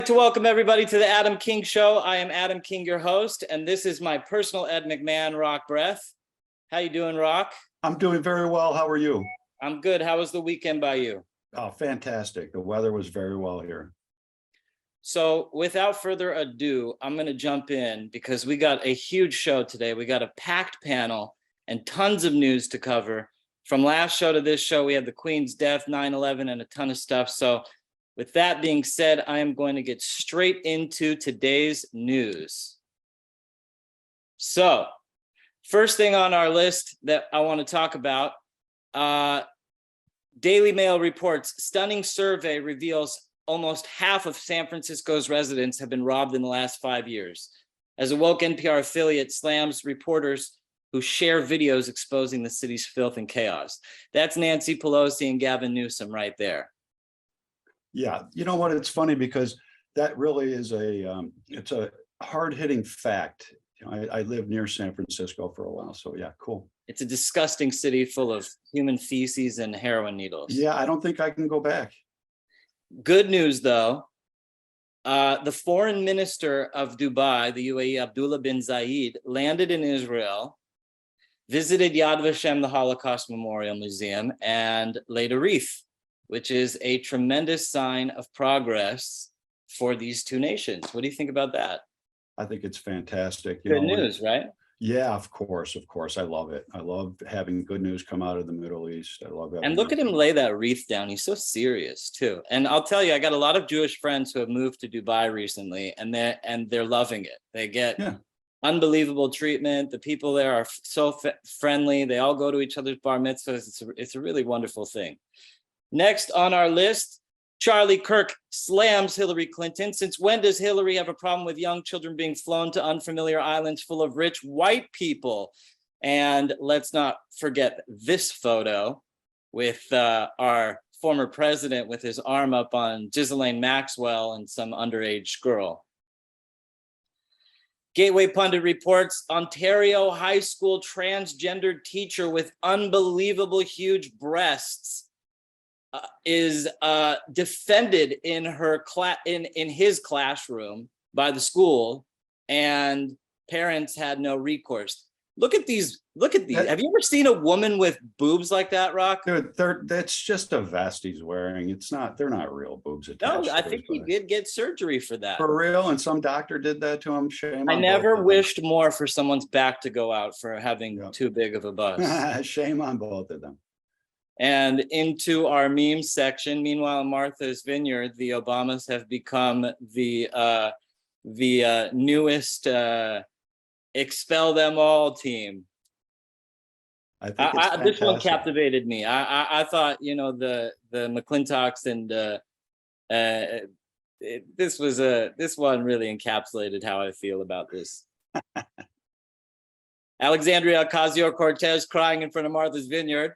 to welcome everybody to the Adam King Show. I am Adam King, your host, and this is my personal Ed McMahon, Rock Breath. How you doing, Rock? I'm doing very well. How are you? I'm good. How was the weekend by you? Oh, fantastic. The weather was very well here. So without further ado, I'm going to jump in because we got a huge show today. We got a packed panel and tons of news to cover. From last show to this show, we had the Queen's death, 9/11, and a ton of stuff. So with that being said, I am going to get straight into today's news. So first thing on our list that I want to talk about, Daily Mail reports stunning survey reveals almost half of San Francisco's residents have been robbed in the last 5 years, as a woke NPR affiliate slams reporters who share videos exposing the city's filth and chaos. That's Nancy Pelosi and Gavin Newsom right there. Yeah, you know what? It's funny because that really is it's a hard-hitting fact. You know, I lived near San Francisco for a while, so yeah, cool. It's a disgusting city full of human feces and heroin needles. Yeah, I don't think I can go back. Good news, though. The foreign minister of Dubai, the UAE, Abdullah bin Zayed, landed in Israel, visited Yad Vashem, the Holocaust Memorial Museum, and laid a wreath, which is a tremendous sign of progress for these two nations. What do you think about that? I think it's fantastic. Good news, right? Yeah, of course. I love it. I love having good news come out of the Middle East. I love that. And look at him lay that wreath down. He's so serious too. And I'll tell you, I got a lot of Jewish friends who have moved to Dubai recently, and they're loving it. They get unbelievable treatment. The people there are so friendly. They all go to each other's bar mitzvahs. It's a really wonderful thing. Next on our list, Charlie Kirk slams Hillary Clinton. Since when does Hillary have a problem with young children being flown to unfamiliar islands full of rich white people? And let's not forget this photo with our former president with his arm up on Ghislaine Maxwell and some underage girl. Gateway Pundit reports Ontario high school transgendered teacher with unbelievable huge breasts is defended in her in his classroom by the school, and parents had no recourse. Look at these. Have you ever seen a woman with boobs like that, Rock? Dude, that's just a vest he's wearing. They're not real boobs attached. No, I think he did get surgery for that. For real? And some doctor did that to him? Shame. I never wished more for someone's back to go out for having too big of a bust. Shame on both of them. And into our meme section. Meanwhile, in Martha's Vineyard, the Obamas have become the newest expel them all team. This one captivated me. I thought, you know, the McClintocks and this one really encapsulated how I feel about this. Alexandria Ocasio-Cortez crying in front of Martha's Vineyard.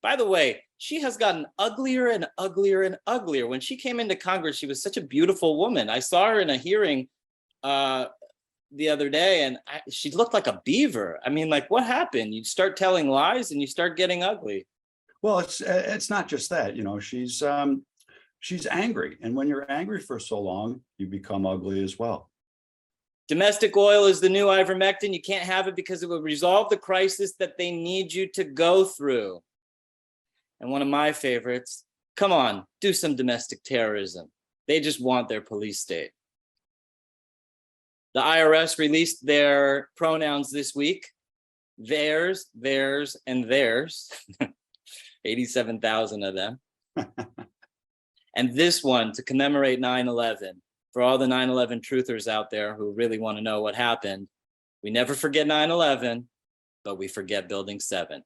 By the way, she has gotten uglier and uglier and uglier. When she came into Congress, she was such a beautiful woman. I saw her in a hearing the other day, and she looked like a beaver. I mean, like, what happened? You start telling lies and you start getting ugly. Well, it's not just that. You know, she's angry, and when you're angry for so long, you become ugly as well. Domestic oil is the new ivermectin. You can't have it because it will resolve the crisis that they need you to go through. And one of my favorites, come on, do some domestic terrorism. They just want their police state. The IRS released their pronouns this week. Theirs, and theirs. 87,000 of them. And this one to commemorate 9/11. For all the 9/11 truthers out there who really want to know what happened, we never forget 9/11, but we forget Building 7.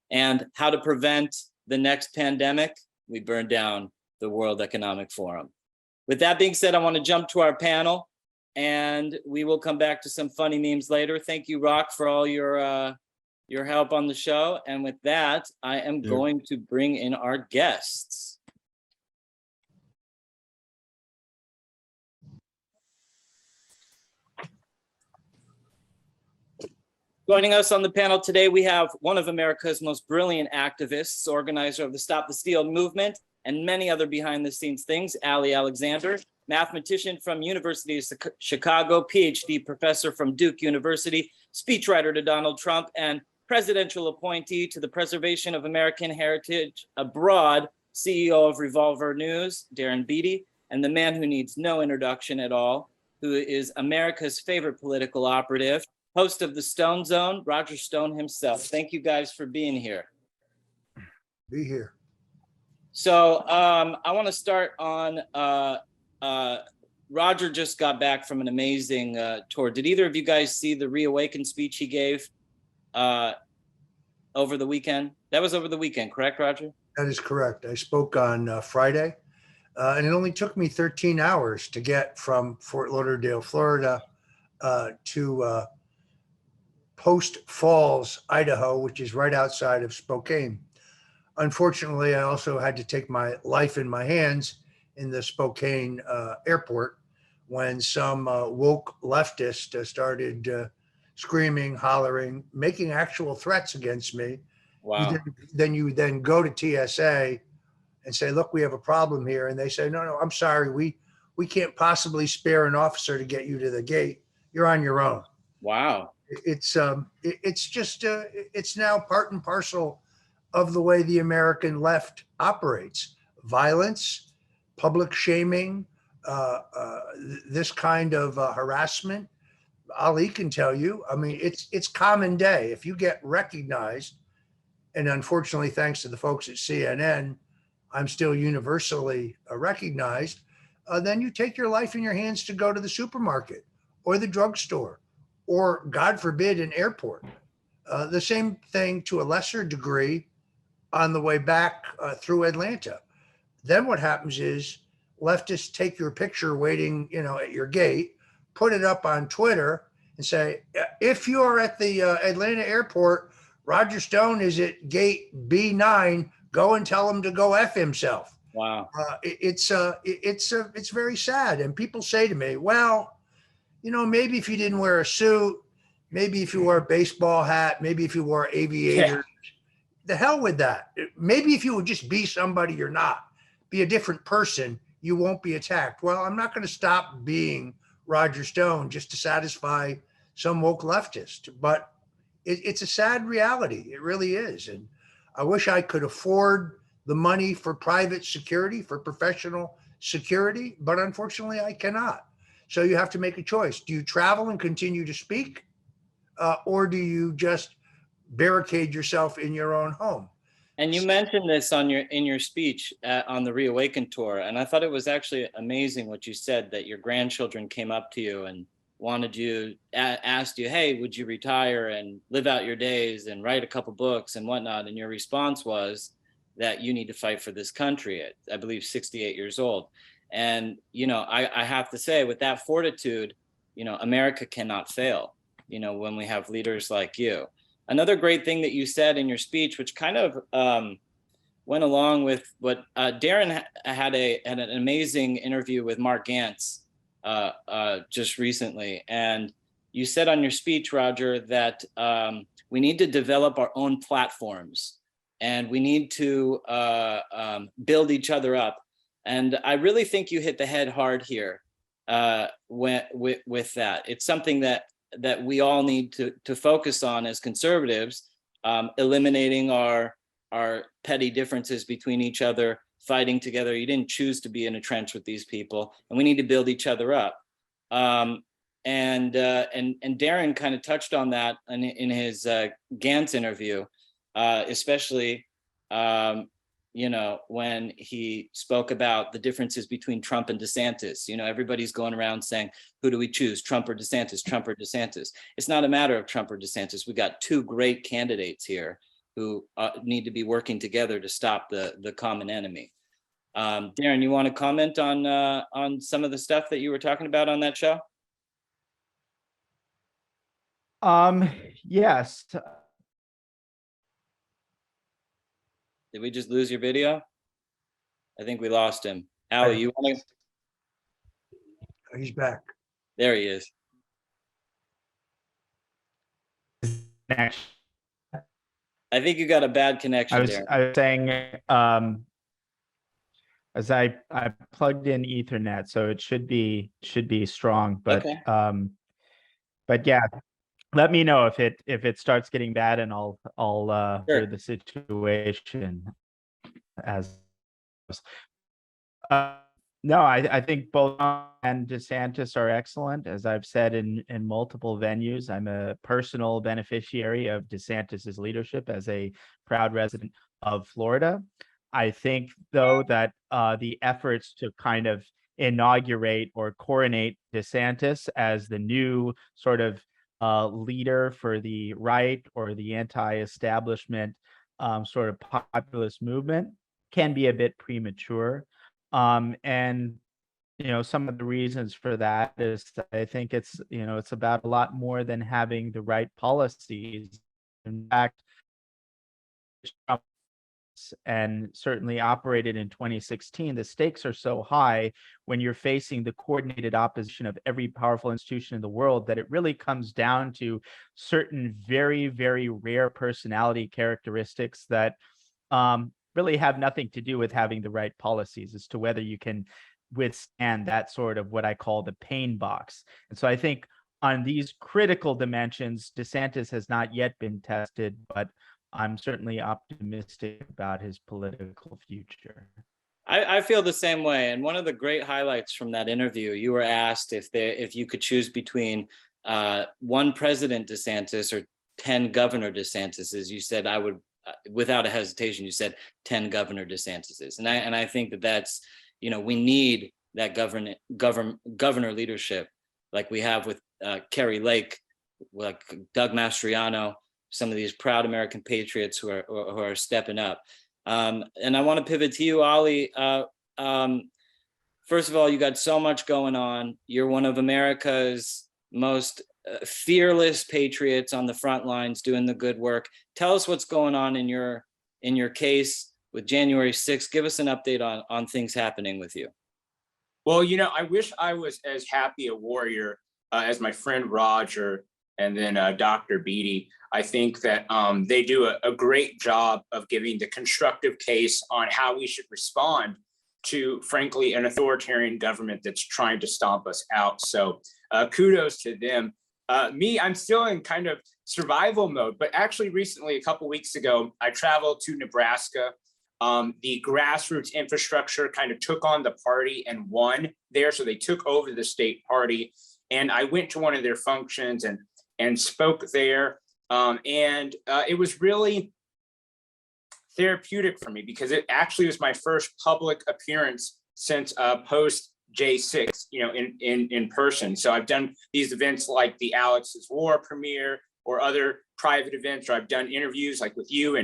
And how to prevent the next pandemic, we burn down the World Economic Forum. With that being said, I want to jump to our panel, and we will come back to some funny memes later. Thank you, Rock, for all your help on the show. And with that, I am going to bring in our guests. Joining us on the panel today, we have one of America's most brilliant activists, organizer of the Stop the Steal movement, and many other behind the scenes things. Alexander, mathematician from University of Chicago, PhD professor from Duke University, speechwriter to Donald Trump, and presidential appointee to the Preservation of American Heritage Abroad, CEO of Revolver News, Darren Beattie, and the man who needs no introduction at all, who is America's favorite political operative, host of the Stone Zone, Roger Stone himself. Thank you guys for being here. Be here. So I want to start on, Roger just got back from an amazing tour. Did either of you guys see the Reawaken speech he gave over the weekend? That was over the weekend, correct, Roger? That is correct. I spoke on Friday, and it only took me 13 hours to get from Fort Lauderdale, Florida, to Post Falls, Idaho, which is right outside of Spokane. Unfortunately, I also had to take my life in my hands in the Spokane airport when some woke leftist started screaming, hollering, making actual threats against me. Wow. You then go to TSA and say, look, we have a problem here. And they say, no, I'm sorry. We can't possibly spare an officer to get you to the gate. You're on your own. Wow. It's just, it's now part and parcel of the way the American left operates. Violence, public shaming, this kind of harassment. Ali can tell you, I mean, it's common day. If you get recognized, and unfortunately, thanks to the folks at CNN, I'm still universally recognized, then you take your life in your hands to go to the supermarket or the drugstore, or God forbid, an airport. The same thing to a lesser degree on the way back through Atlanta. Then what happens is leftists take your picture waiting, at your gate, put it up on Twitter and say, if you are at the Atlanta airport, Roger Stone is at gate B9, go and tell him to go F himself. Wow. It's very sad. And people say to me, well, maybe if you didn't wear a suit, maybe if you wore a baseball hat, maybe if you wore aviators, the hell with that. Maybe if you would just be somebody you're not, be a different person, you won't be attacked. Well, I'm not going to stop being Roger Stone just to satisfy some woke leftist, but it's a sad reality. It really is. And I wish I could afford the money for private security, for professional security, but unfortunately I cannot. So you have to make a choice. Do you travel and continue to speak, or do you just barricade yourself in your own home? And you mentioned this in your speech on the Reawaken tour, and I thought it was actually amazing what you said, that your grandchildren came up to you and asked you, hey, would you retire and live out your days and write a couple books and whatnot? And your response was that you need to fight for this country at, I believe, 68 years old. And, I have to say, with that fortitude, America cannot fail, when we have leaders like you. Another great thing that you said in your speech, which kind of went along with what Darren had an amazing interview with Mark Gantz just recently. And you said on your speech, Roger, that we need to develop our own platforms and we need to build each other up. And I really think you hit the head hard here with that. It's something that we all need to focus on as conservatives, eliminating our petty differences between each other, fighting together. You didn't choose to be in a trench with these people, and we need to build each other up. And Darren kind of touched on that in his Gantz interview, especially when he spoke about the differences between Trump and DeSantis. Everybody's going around saying, who do we choose, Trump or DeSantis, Trump or DeSantis? It's not a matter of Trump or DeSantis. We got two great candidates here who need to be working together to stop the common enemy. Darren, you want to comment on some of the stuff that you were talking about on that show? Yes. Did we just lose your video? I think we lost him. Ali, you want to? He's back. There he is. I I think you got a bad connection, Darren. was saying, as I plugged in Ethernet, so it should be strong. But Okay. but yeah, let me know if it starts getting bad, and I'll Sure. hear the situation as. No, I think both Trump and DeSantis are excellent. As I've said in multiple venues, I'm a personal beneficiary of DeSantis's leadership as a proud resident of Florida. I think, though, that the efforts to kind of inaugurate or coronate DeSantis as the new sort of leader for the right or the anti-establishment sort of populist movement can be a bit premature. And some of the reasons for that is that I think it's about a lot more than having the right policies. In fact, Trump and certainly operated in 2016, the stakes are so high when you're facing the coordinated opposition of every powerful institution in the world that it really comes down to certain very, very rare personality characteristics that really have nothing to do with having the right policies as to whether you can withstand that sort of what I call the pain box. And so I think on these critical dimensions, DeSantis has not yet been tested, but I'm certainly optimistic about his political future. I feel the same way. And one of the great highlights from that interview, you were asked if you could choose between one President DeSantis or 10 Governor DeSantises. You said I would, without a hesitation, you said 10 Governor DeSantises. And I think that's, we need that governor leadership like we have with Kerry Lake, like Doug Mastriano, some of these proud American patriots who are stepping up. And I want to pivot to you, Ali. First of all, you got so much going on. You're one of America's most fearless patriots on the front lines doing the good work. Tell us what's going on in your case with January 6th. Give us an update on things happening with you. Well, I wish I was as happy a warrior as my friend Roger and then Dr. Beattie. I think that they do a great job of giving the constructive case on how we should respond to, frankly, an authoritarian government that's trying to stomp us out. So kudos to them. I'm still in kind of survival mode, but actually recently, a couple weeks ago, I traveled to Nebraska. The grassroots infrastructure kind of took on the party and won there. So they took over the state party. And I went to one of their functions and spoke there. And it was really therapeutic for me because it actually was my first public appearance since post J6, in person. So I've done these events like the Alex's War premiere or other private events, or I've done interviews like with you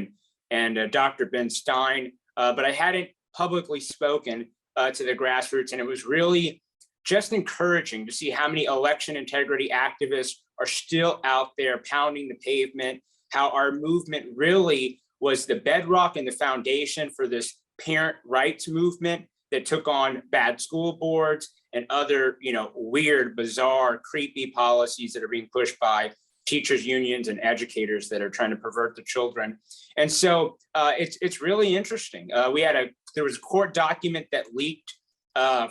and Dr. Ben Stein, but I hadn't publicly spoken to the grassroots. And it was really just encouraging to see how many election integrity activists are still out there pounding the pavement, how our movement really was the bedrock and the foundation for this parent rights movement that took on bad school boards and other, weird, bizarre, creepy policies that are being pushed by teachers unions and educators that are trying to pervert the children. And so it's really interesting. There was a court document that leaked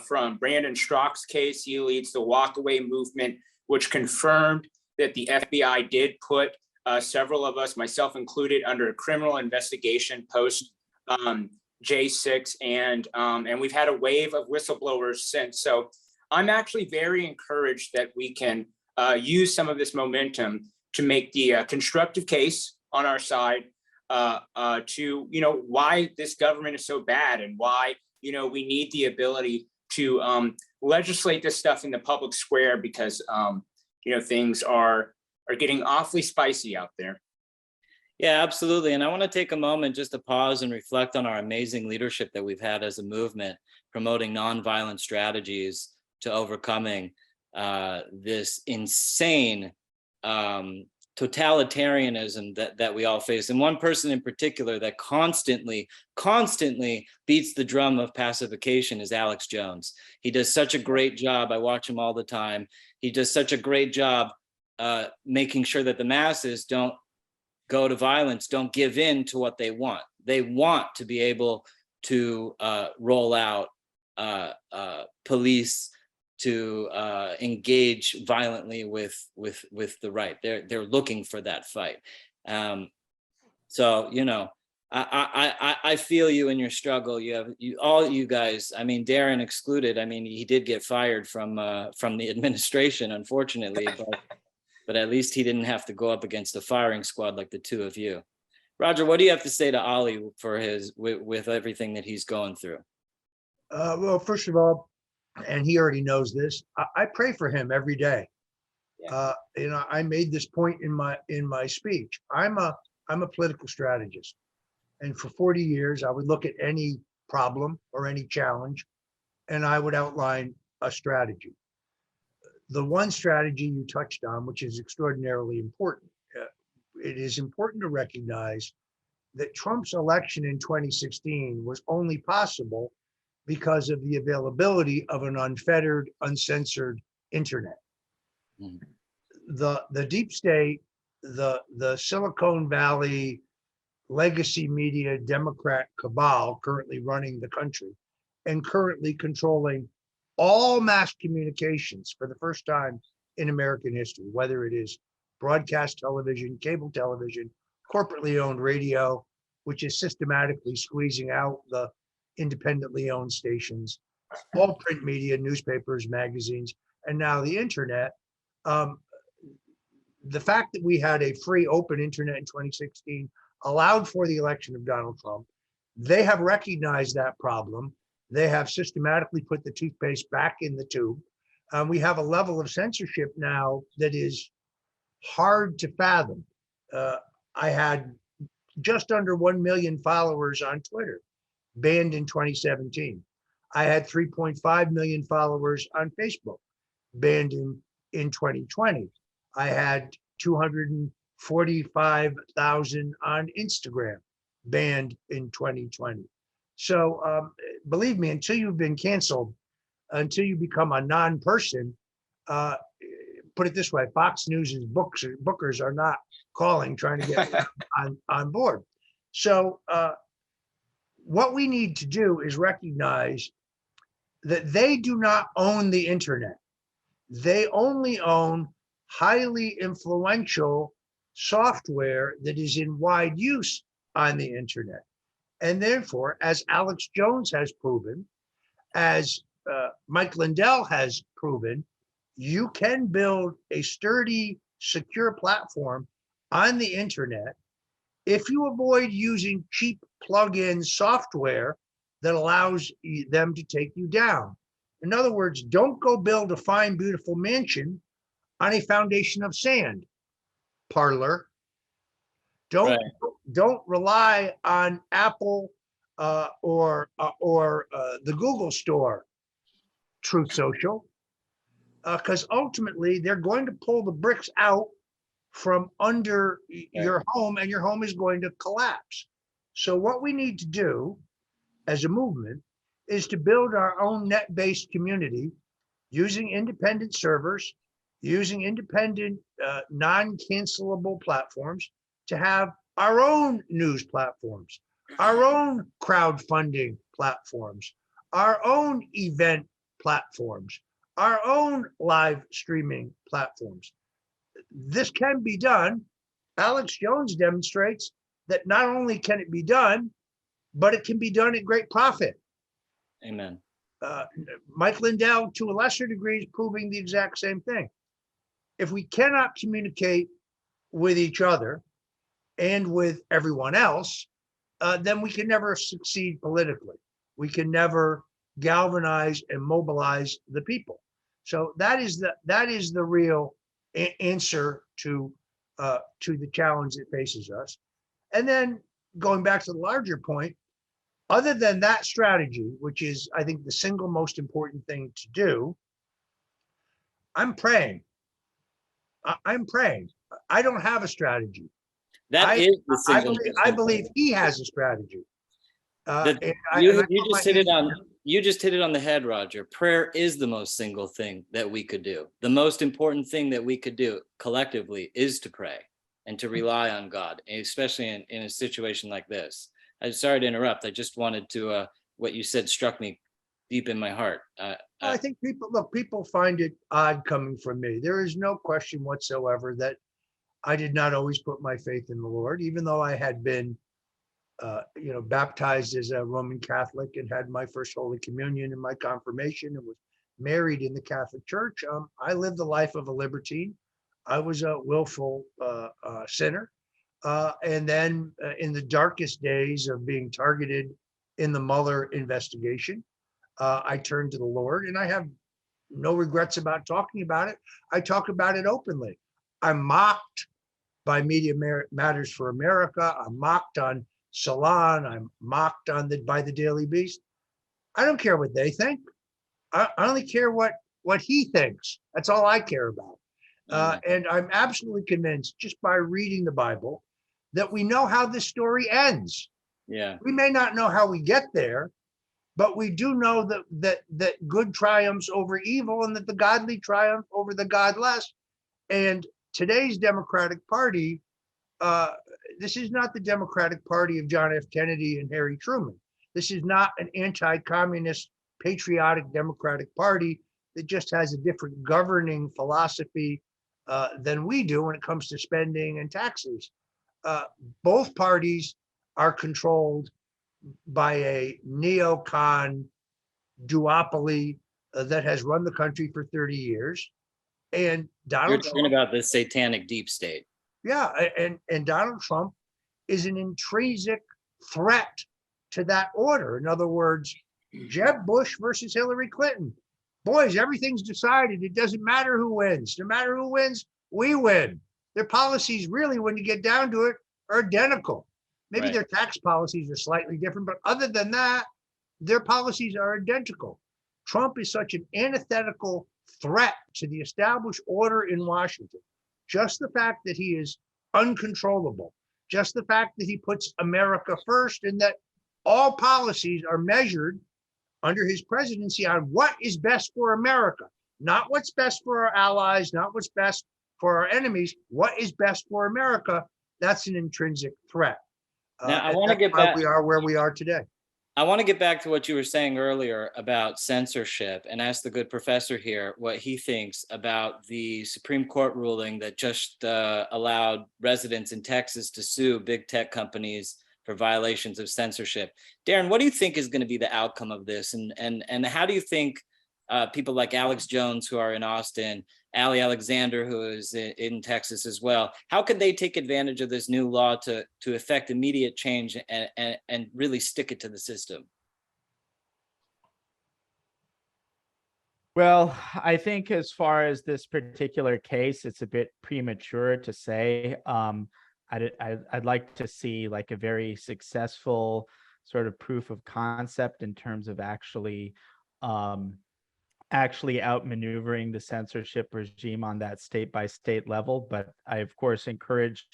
from Brandon Strzok's case. He leads the walkaway movement, which confirmed that the FBI did put several of us, myself included, under a criminal investigation post J6, and we've had a wave of whistleblowers since. So I'm actually very encouraged that we can use some of this momentum to make the constructive case on our side to why this government is so bad and why we need the ability to legislate this stuff in the public square because things are getting awfully spicy out there. Yeah, absolutely. And I want to take a moment just to pause and reflect on our amazing leadership that we've had as a movement, promoting nonviolent strategies to overcoming this insane totalitarianism that we all face. And one person in particular that constantly beats the drum of pacification is Alex Jones. He does such a great job. I watch him all the time. He does such a great job making sure that the masses don't go to violence, don't give in to what they want. They want to be able to roll out police to engage violently with the right. They're looking for that fight. So, you know, I feel you in your struggle. All you guys, I mean, Darren excluded. I mean, he did get fired from the administration, unfortunately, but at least he didn't have to go up against a firing squad like the two of you. Roger, what do you have to say to Ollie for with everything that he's going through? Well, first of all, and he already knows this, I pray for him every day. Yeah. You know, I made this point in my speech. I'm a political strategist. And for 40 years, I would look at any problem or any challenge, and I would outline a strategy. The one strategy you touched on, which is extraordinarily important, it is important to recognize that Trump's election in 2016 was only possible because of the availability of an unfettered, uncensored internet. Mm. The deep state, the Silicon Valley legacy media Democrat cabal currently running the country and currently controlling all mass communications for the first time in American history, whether it is broadcast television, cable television, corporately owned radio, which is systematically squeezing out the independently owned stations, all print media, newspapers, magazines, and now the internet. The fact that we had a free, open internet in 2016 allowed for the election of Donald Trump. They have recognized that problem. They have systematically put the toothpaste back in the tube. We have a level of censorship now that is hard to fathom. I had just under 1 million followers on Twitter, banned in 2017. I had 3.5 million followers on Facebook, banned in 2020. I had 245,000 on Instagram, banned in 2020. So believe me, until you've been canceled, until you become a non-person, put it this way, Fox News's bookers are not calling, trying to get on board. So what we need to do is recognize that they do not own the internet. They only own highly influential software that is in wide use on the internet. And therefore, as Alex Jones has proven, as Mike Lindell has proven, you can build a sturdy, secure platform on the internet if you avoid using cheap plug-in software that allows them to take you down. In other words, don't go build a fine, beautiful mansion on a foundation of sand, Parler. Don't rely on Apple or the Google store, Truth Social, because ultimately they're going to pull the bricks out from under your home, and your home is going to collapse. So what we need to do as a movement is to build our own net-based community using independent servers, using independent non-cancelable platforms to have our own news platforms, our own crowdfunding platforms, our own event platforms, our own live streaming platforms. This can be done. Alex Jones demonstrates that not only can it be done, but it can be done at great profit. Amen. Mike Lindell, to a lesser degree, is proving the exact same thing. If we cannot communicate with each other and with everyone else, then we can never succeed politically. We can never galvanize and mobilize the people. So that is the real answer to the challenge that faces us. And then going back to the larger point, other than that strategy, which is, I think, the single most important thing to do, I'm praying. I'm praying. I don't have a strategy. That is the single. I believe he has a strategy. You just hit it on the head, Roger. Prayer is the most single thing that we could do. The most important thing that we could do collectively is to pray and to rely on God, especially in a situation like this. I'm sorry to interrupt. I just wanted to, what you said struck me deep in my heart. I think people find it odd coming from me. There is no question whatsoever that I did not always put my faith in the Lord, even though I had been, baptized as a Roman Catholic and had my first Holy Communion and my confirmation and was married in the Catholic Church. I lived the life of a libertine. I was a willful sinner. And then in the darkest days of being targeted in the Mueller investigation, I turned to the Lord, and I have no regrets about talking about it. I talk about it openly. I'm mocked by Media Matters for America. I'm mocked on Salon. I'm mocked by the Daily Beast. I don't care what they think. I only care what he thinks. That's all I care about. And I'm absolutely convinced, just by reading the Bible, that we know how this story ends. Yeah. We may not know how we get there, but we do know that good triumphs over evil and that the godly triumph over the godless. And today's Democratic Party, this is not the Democratic Party of John F. Kennedy and Harry Truman. This is not an anti-communist, patriotic Democratic Party that just has a different governing philosophy than we do when it comes to spending and taxes. Both parties are controlled by a neocon duopoly that has run the country for 30 years. And Donald You're talking about the satanic deep state. Yeah, and Donald Trump is an intrinsic threat to that order. In other words, Jeb Bush versus Hillary Clinton. Boys, everything's decided. It doesn't matter who wins. No matter who wins, we win. Their policies really, when you get down to it, are identical. Maybe Right. their tax policies are slightly different, but other than that, their policies are identical. Trump is such an antithetical threat to the established order in Washington. Just the fact that he is uncontrollable, just the fact that he puts America first, and that all policies are measured under his presidency on what is best for America, not what's best for our allies, not what's best for our enemies, what is best for America. That's an intrinsic threat. Now, I want to that's get why back. we are where we are today. I want to get back to what you were saying earlier about censorship and ask the good professor here what he thinks about the Supreme Court ruling that just allowed residents in Texas to sue big tech companies for violations of censorship. Darren, what do you think is going to be the outcome of this? And how do you think people like Alex Jones, who are in Austin, Ali Alexander, who is in Texas as well, how could they take advantage of this new law to effect immediate change and really stick it to the system? Well, I think as far as this particular case, it's a bit premature to say. I'd like to see like a very successful sort of proof of concept in terms of actually outmaneuvering the censorship regime on that state by state level. But I, of course, encourage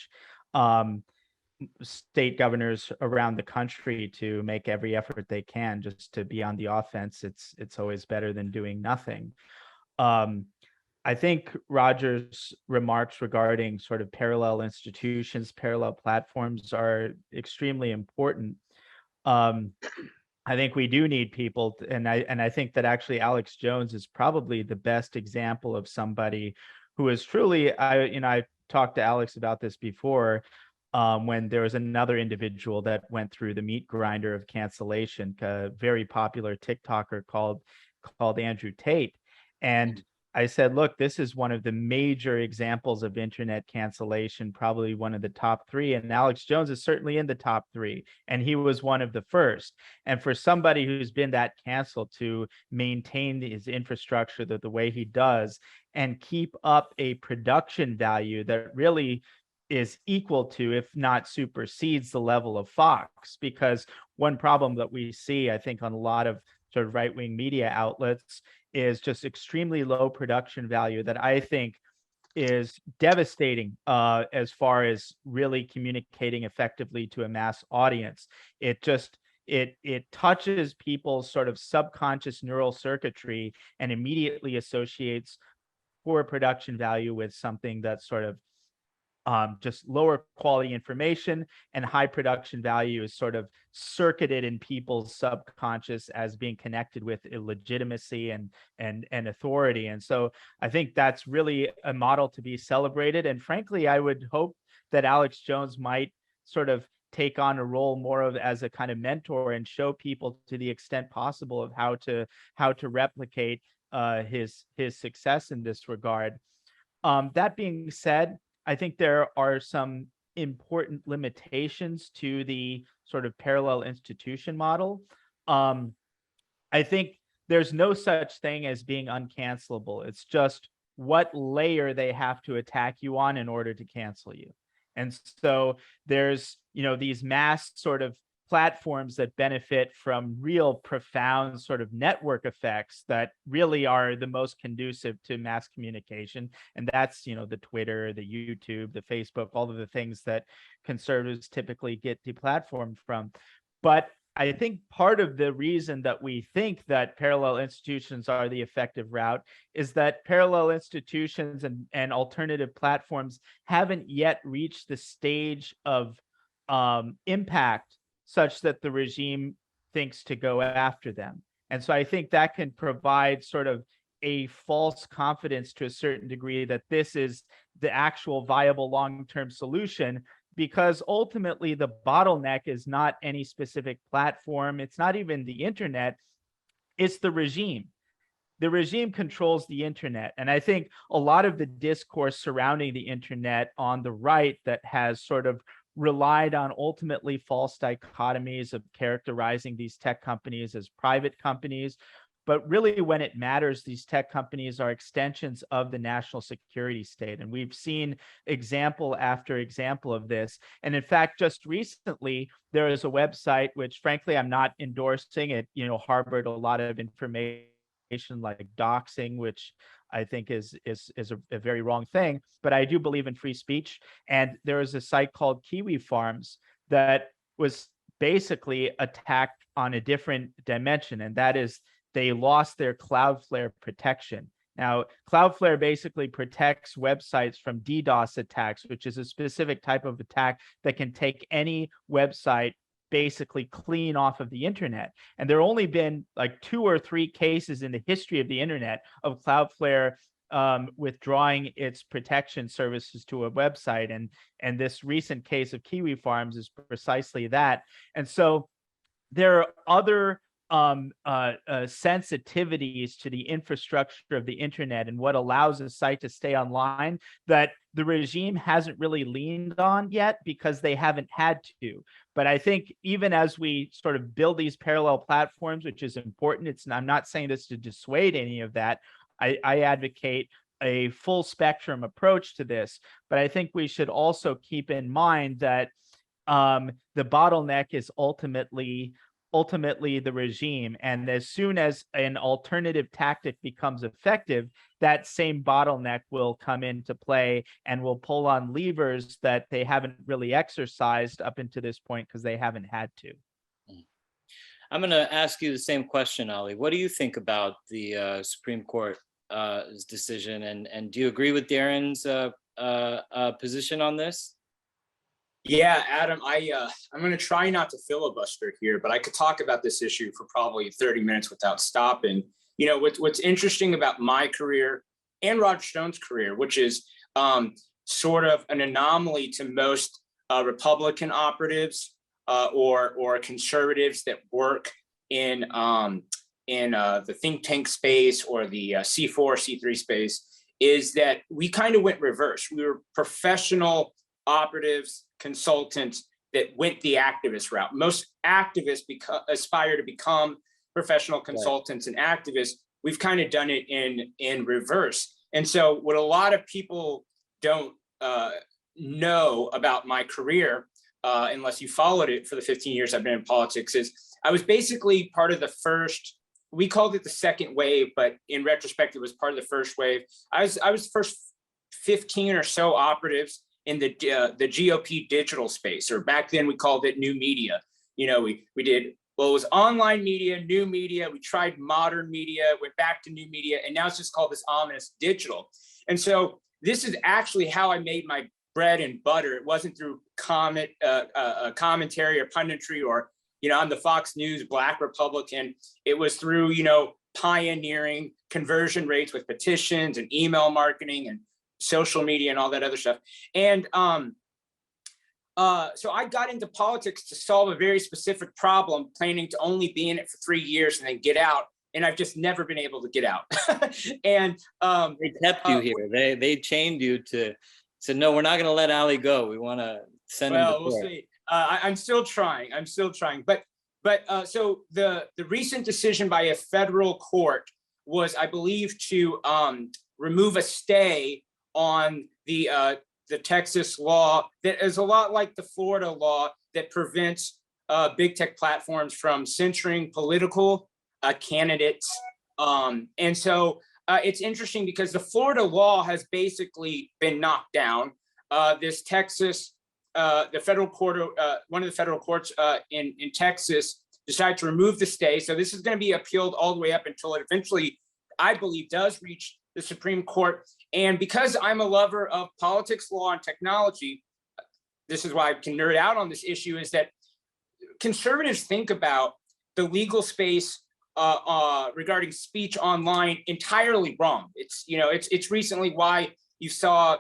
state governors around the country to make every effort they can just to be on the offense. It's always better than doing nothing. I think Roger's remarks regarding sort of parallel institutions, parallel platforms are extremely important. I think we do need people, and I think that actually Alex Jones is probably the best example of somebody who is truly, I talked to Alex about this before, when there was another individual that went through the meat grinder of cancellation, a very popular TikToker called Andrew Tate. And I said, look, this is one of the major examples of internet cancellation, probably one of the top three. And Alex Jones is certainly in the top three. And he was one of the first. And for somebody who's been that canceled to maintain his infrastructure the way he does and keep up a production value that really is equal to, if not supersedes, the level of Fox. Because one problem that we see, I think, on a lot of sort of right-wing media outlets is just extremely low production value that I think is devastating as far as really communicating effectively to a mass audience. It touches people's sort of subconscious neural circuitry and immediately associates poor production value with something that's sort of just lower quality information, and high production value is sort of circuited in people's subconscious as being connected with illegitimacy and authority. And so I think that's really a model to be celebrated. And frankly, I would hope that Alex Jones might sort of take on a role more of as a kind of mentor and show people to the extent possible of how to replicate his success in this regard. That being said, I think there are some important limitations to the sort of parallel institution model. I think there's no such thing as being uncancelable. It's just what layer they have to attack you on in order to cancel you. And so there's, these mass sort of platforms that benefit from real profound sort of network effects that really are the most conducive to mass communication. And that's, the Twitter, the YouTube, the Facebook, all of the things that conservatives typically get deplatformed from. But I think part of the reason that we think that parallel institutions are the effective route is that parallel institutions and alternative platforms haven't yet reached the stage of impact such that the regime thinks to go after them. And so I think that can provide sort of a false confidence to a certain degree that this is the actual viable long-term solution, because ultimately the bottleneck is not any specific platform. It's not even the internet, it's the regime. The regime controls the internet. And I think a lot of the discourse surrounding the internet on the right that has sort of relied on ultimately false dichotomies of characterizing these tech companies as private companies. But really, when it matters, these tech companies are extensions of the national security state. And we've seen example after example of this. And in fact, just recently, there is a website, which frankly, I'm not endorsing. It, harbored a lot of information like doxing, which I think is a very wrong thing. But I do believe in free speech. And there is a site called Kiwi Farms that was basically attacked on a different dimension. And that is, they lost their Cloudflare protection. Now, Cloudflare basically protects websites from DDoS attacks, which is a specific type of attack that can take any website basically clean off of the internet. And there have only been like 2 or 3 cases in the history of the internet of Cloudflare withdrawing its protection services to a website. And this recent case of Kiwi Farms is precisely that. And so there are other sensitivities to the infrastructure of the internet and what allows a site to stay online that the regime hasn't really leaned on yet because they haven't had to. But I think even as we sort of build these parallel platforms, which is important, I'm not saying this to dissuade any of that. I advocate a full spectrum approach to this, but I think we should also keep in mind that the bottleneck is ultimately the regime. And as soon as an alternative tactic becomes effective, that same bottleneck will come into play and will pull on levers that they haven't really exercised up until this point because they haven't had to. I'm going to ask you the same question, Ali. What do you think about the Supreme Court's decision? And do you agree with Darren's position on this? Yeah, Adam, I'm going to try not to filibuster here, but I could talk about this issue for probably 30 minutes without stopping. What's interesting about my career and Roger Stone's career, which is sort of an anomaly to most Republican operatives or conservatives that work in the think tank space or the C4, C3 space, is that we kind of went reverse. We were professional operatives, consultants that went the activist route. Most activists aspire to become professional consultants and activists. We've kind of done it in reverse. And so what a lot of people don't know about my career, unless you followed it for the 15 years I've been in politics, is I was basically part of the first, we called it the second wave, but in retrospect, it was part of the first wave. I was the first 15 or so operatives in the GOP digital space, or back then we called it new media. We did, well, it was online media, new media. We tried modern media, went back to new media, and now it's just called this ominous digital. And so this is actually how I made my bread and butter. It wasn't through commentary or punditry or, I'm the Fox News Black Republican. It was through, pioneering conversion rates with petitions and email marketing and social media and all that other stuff. And so I got into politics to solve a very specific problem, planning to only be in it for 3 years and then get out. And I've just never been able to get out. And they kept you here. They chained you to said, no, we're not going to let Ali go. We want to send him to court. We'll see. I'm still trying. But so the recent decision by a federal court was, I believe, to remove a stay on the Texas law that is a lot like the Florida law that prevents big tech platforms from censoring political candidates. And so it's interesting because the Florida law has basically been knocked down. This Texas, the federal court, one of the federal courts in Texas decided to remove the stay. So this is going to be appealed all the way up until it eventually, I believe, does reach the Supreme Court. And because I'm a lover of politics, law, and technology, this is why I can nerd out on this issue, is that conservatives think about the legal space regarding speech online entirely wrong. It's recently why you saw,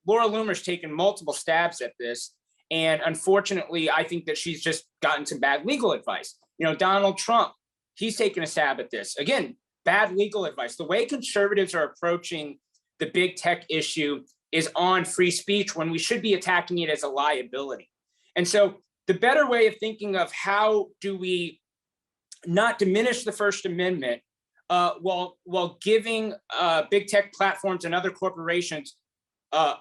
Laura Loomer's taken multiple stabs at this. And unfortunately, I think that she's just gotten some bad legal advice. Donald Trump, he's taken a stab at this. Again, bad legal advice. The way conservatives are approaching the big tech issue is on free speech when we should be attacking it as a liability. And so the better way of thinking of how do we not diminish the First Amendment while giving big tech platforms and other corporations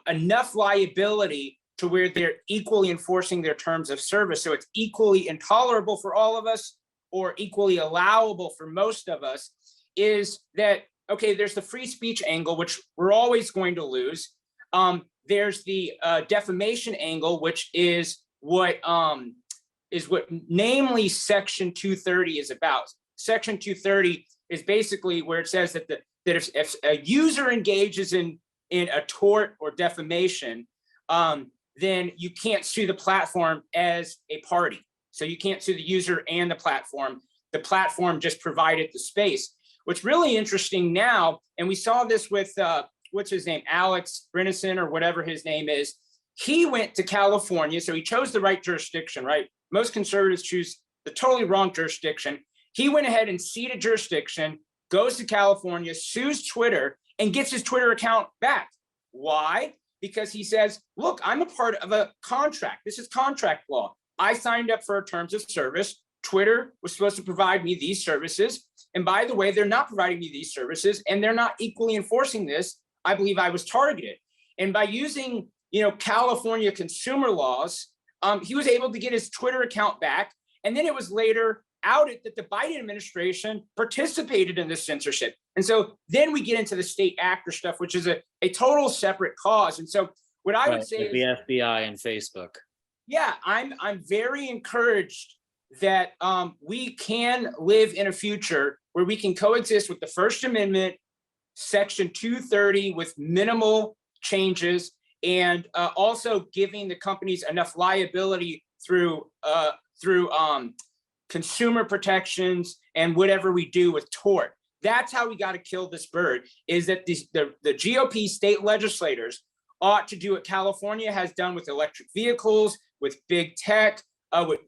enough liability to where they're equally enforcing their terms of service. So it's equally intolerable for all of us or equally allowable for most of us, is that, okay, there's the free speech angle, which we're always going to lose. There's the defamation angle, which is what namely Section 230 is about. Section 230 is basically where it says that if a user engages in a tort or defamation, then you can't sue the platform as a party. So you can't sue the user and the platform. The platform just provided the space. What's really interesting now, and we saw this with, what's his name, Alex Brinison or whatever his name is, he went to California, so he chose the right jurisdiction, right? Most conservatives choose the totally wrong jurisdiction. He went ahead and ceded jurisdiction, goes to California, sues Twitter, and gets his Twitter account back. Why? Because he says, look, I'm a part of a contract. This is contract law. I signed up for terms of service. Twitter was supposed to provide me these services. And by the way, they're not providing me these services and they're not equally enforcing this. I believe I was targeted. And by using, California consumer laws, he was able to get his Twitter account back. And then it was later outed that the Biden administration participated in this censorship. And so then we get into the state actor stuff, which is a total separate cause. And so what I would say is the FBI and Facebook. Yeah, I'm very encouraged that we can live in a future where we can coexist with the First Amendment, Section 230 with minimal changes, and also giving the companies enough liability through consumer protections and whatever we do with tort. That's how we got to kill this bird, is that the GOP state legislators ought to do what California has done with electric vehicles, with big tech,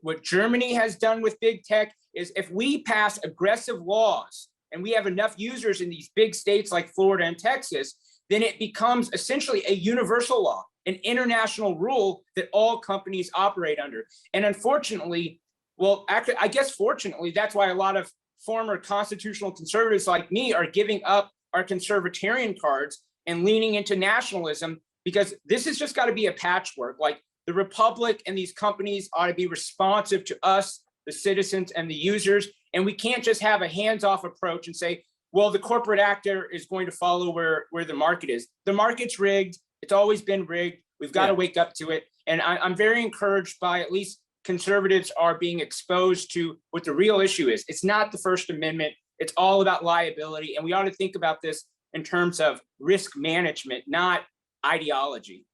what Germany has done with big tech, is if we pass aggressive laws and we have enough users in these big states like Florida and Texas, then it becomes essentially a universal law, an international rule that all companies operate under. And unfortunately, well, actually, I guess fortunately, that's why a lot of former constitutional conservatives like me are giving up our conservatarian cards and leaning into nationalism, because this has just got to be a patchwork. Like, the Republic and these companies ought to be responsive to us, the citizens and the users. And we can't just have a hands-off approach and say, well, the corporate actor is going to follow where the market is. The market's rigged. It's always been rigged. We've got to wake up to it. And I'm very encouraged by at least conservatives are being exposed to what the real issue is. It's not the First Amendment. It's all about liability. And we ought to think about this in terms of risk management, not ideology.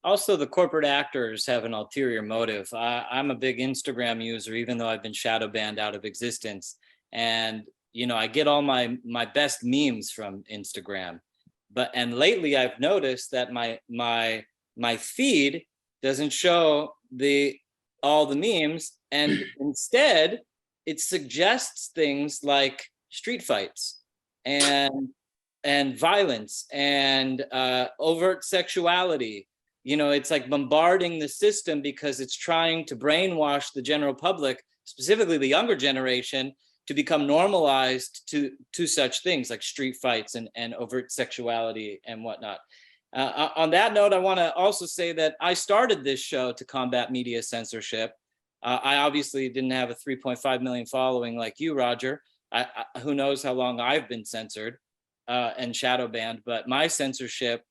also the corporate actors have an ulterior motive. I'm a big Instagram user, even though I've been shadow banned out of existence. And, you know, I get all my best memes from Instagram. And lately I've noticed that my feed doesn't show all the memes, and instead it suggests things like street fights and violence and overt sexuality. You know, it's like bombarding the system because it's trying to brainwash the general public, specifically the younger generation, to become normalized to such things like street fights and overt sexuality and whatnot. On that note, I want to also say that I started this show to combat media censorship. I obviously didn't have a 3.5 million following like you, Roger. Who knows how long I've been censored and shadow banned, but my censorship,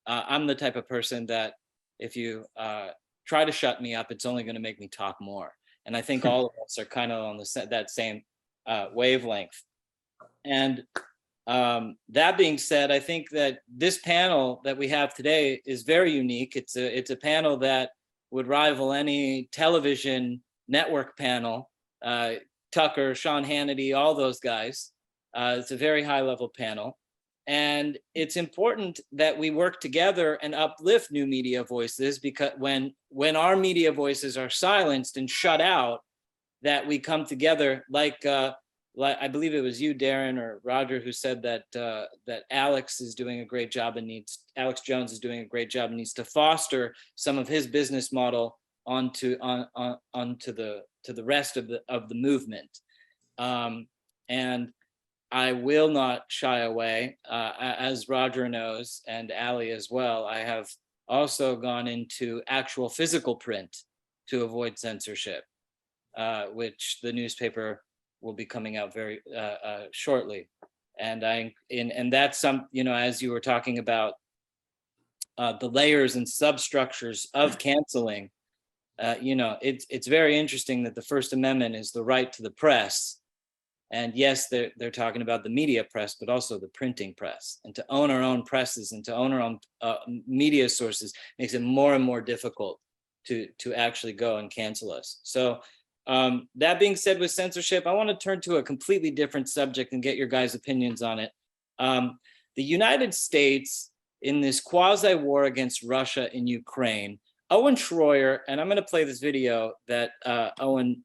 I'm the type of person that if you try to shut me up, it's only going to make me talk more. And I think all of us are kind of on that same wavelength. And that being said, I think that this panel that we have today is very unique. It's a panel that would rival any television network panel. Tucker, Sean Hannity, all those guys. It's a very high level panel. And it's important that we work together and uplift new media voices, because when our media voices are silenced and shut out, that we come together like I believe it was you, Darren, or Roger, who said that that Alex is doing a great job and Alex Jones is doing a great job and needs to foster some of his business model onto the rest of the movement. And I will not shy away, as Roger knows, and Ali as well. I have also gone into actual physical print to avoid censorship, which the newspaper will be coming out very shortly. And that's some, you know, as you were talking about the layers and substructures of canceling, you know, it's very interesting that the First Amendment is the right to the press. And yes, they're talking about the media press, but also the printing press. And to own our own presses and to own our own media sources makes it more and more difficult to actually go and cancel us. So that being said, with censorship, I want to turn to a completely different subject and get your guys' opinions on it. The United States, in this quasi-war against Russia in Ukraine, Owen Schroyer, and I'm going to play this video that Owen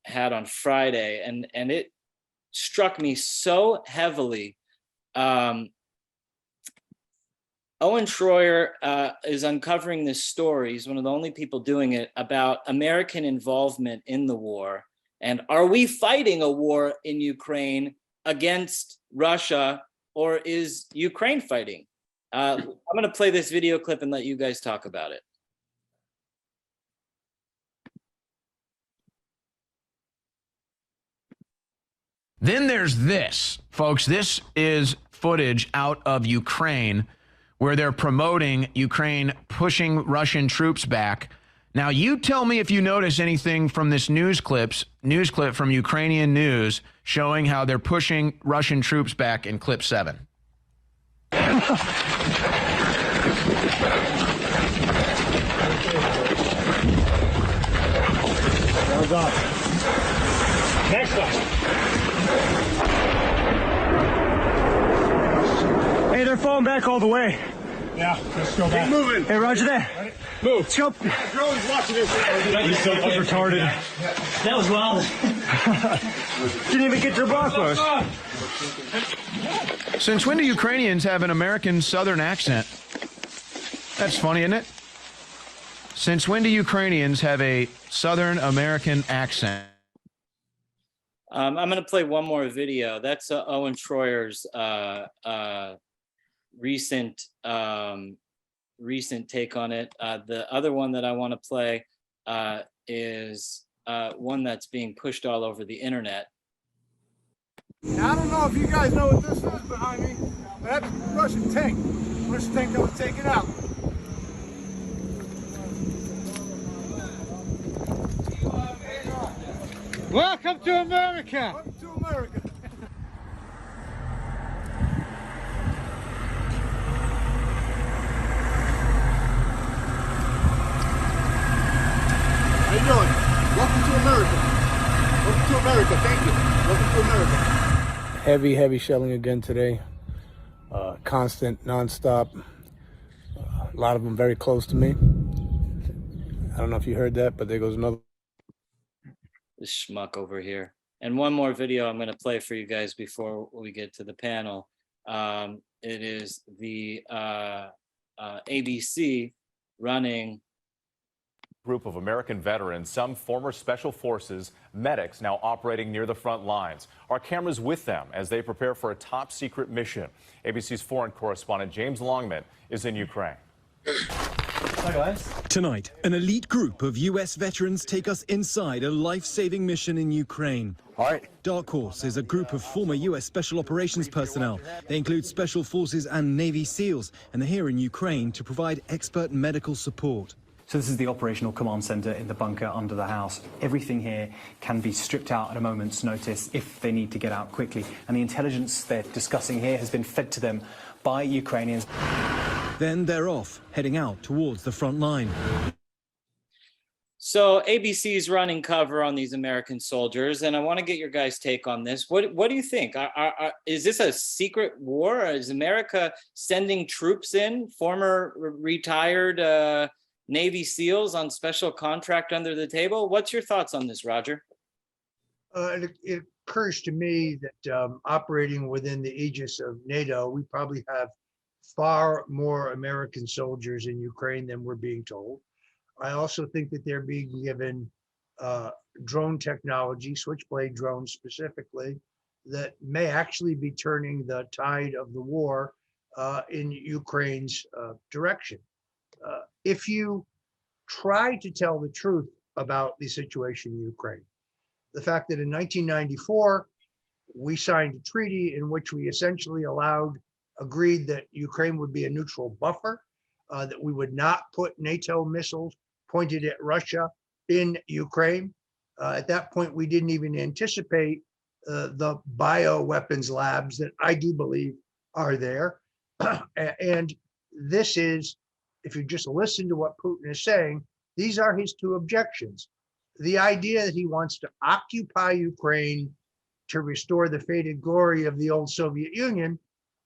had on Friday, and it struck me so heavily. Owen Schroyer is uncovering this story. He's one of the only people doing it about American involvement in the war. And are we fighting a war in Ukraine against Russia, or is Ukraine fighting? I'm going to play this video clip and let you guys talk about it. Then there's this, folks. This is footage out of Ukraine where they're promoting Ukraine pushing Russian troops back. Now, you tell me if you notice anything from this news clip from Ukrainian news showing how they're pushing Russian troops back in clip 7. Hold on. Next one. Hey, they're falling back all the way. Yeah, let's go back. Keep moving. Hey, Roger that. Ready? Move. Let's go. Drone's watching this. That was retarded. That was wild. Didn't even get to the block post. Since when do Ukrainians have an American Southern accent? That's funny, isn't it? Since when do Ukrainians have a Southern American accent? I'm going to play one more video. That's Owen Schroyer's recent take on it. The other one that I want to play is one that's being pushed all over the internet. Now, I don't know if you guys know what this is behind me, but that's a Russian tank. Russian tank that was taken out. Welcome to America. Welcome to America. Heavy shelling again today. Constant, nonstop. A lot of them very close to me. I don't know if you heard that, but there goes another. This schmuck over here. And one more video I'm going to play for you guys before we get to the panel. It is the ABC running. Group of American veterans, some former special forces medics now operating near the front lines. Our cameras with them as they prepare for a top secret mission. ABC's foreign correspondent James Longman is in Ukraine. Hi guys. Tonight, an elite group of U.S. veterans take us inside a life-saving mission in Ukraine. All right. Dark Horse is a group of former U.S. Special Operations personnel. They include Special Forces and Navy SEALs, and they're here in Ukraine to provide expert medical support. So this is the operational command center in the bunker under the house. Everything here can be stripped out at a moment's notice if they need to get out quickly. And the intelligence they're discussing here has been fed to them by Ukrainians. Then they're off, heading out towards the front line. So ABC's running cover on these American soldiers, and I want to get your guys' take on this. What do you think? Is this a secret war? Is America sending troops in, former retired Navy SEALs on special contract under the table? What's your thoughts on this, Roger? It occurs to me that operating within the aegis of NATO, we probably have far more American soldiers in Ukraine than we're being told. I also think that they're being given drone technology, switchblade drones specifically, that may actually be turning the tide of the war in Ukraine's direction. If you try to tell the truth about the situation in Ukraine, the fact that in 1994, we signed a treaty in which we essentially agreed that Ukraine would be a neutral buffer, that we would not put NATO missiles pointed at Russia in Ukraine. At that point, we didn't even anticipate the bioweapons labs that I do believe are there. And this is, if you just listen to what Putin is saying, these are his two objections. The idea that he wants to occupy Ukraine to restore the faded glory of the old Soviet Union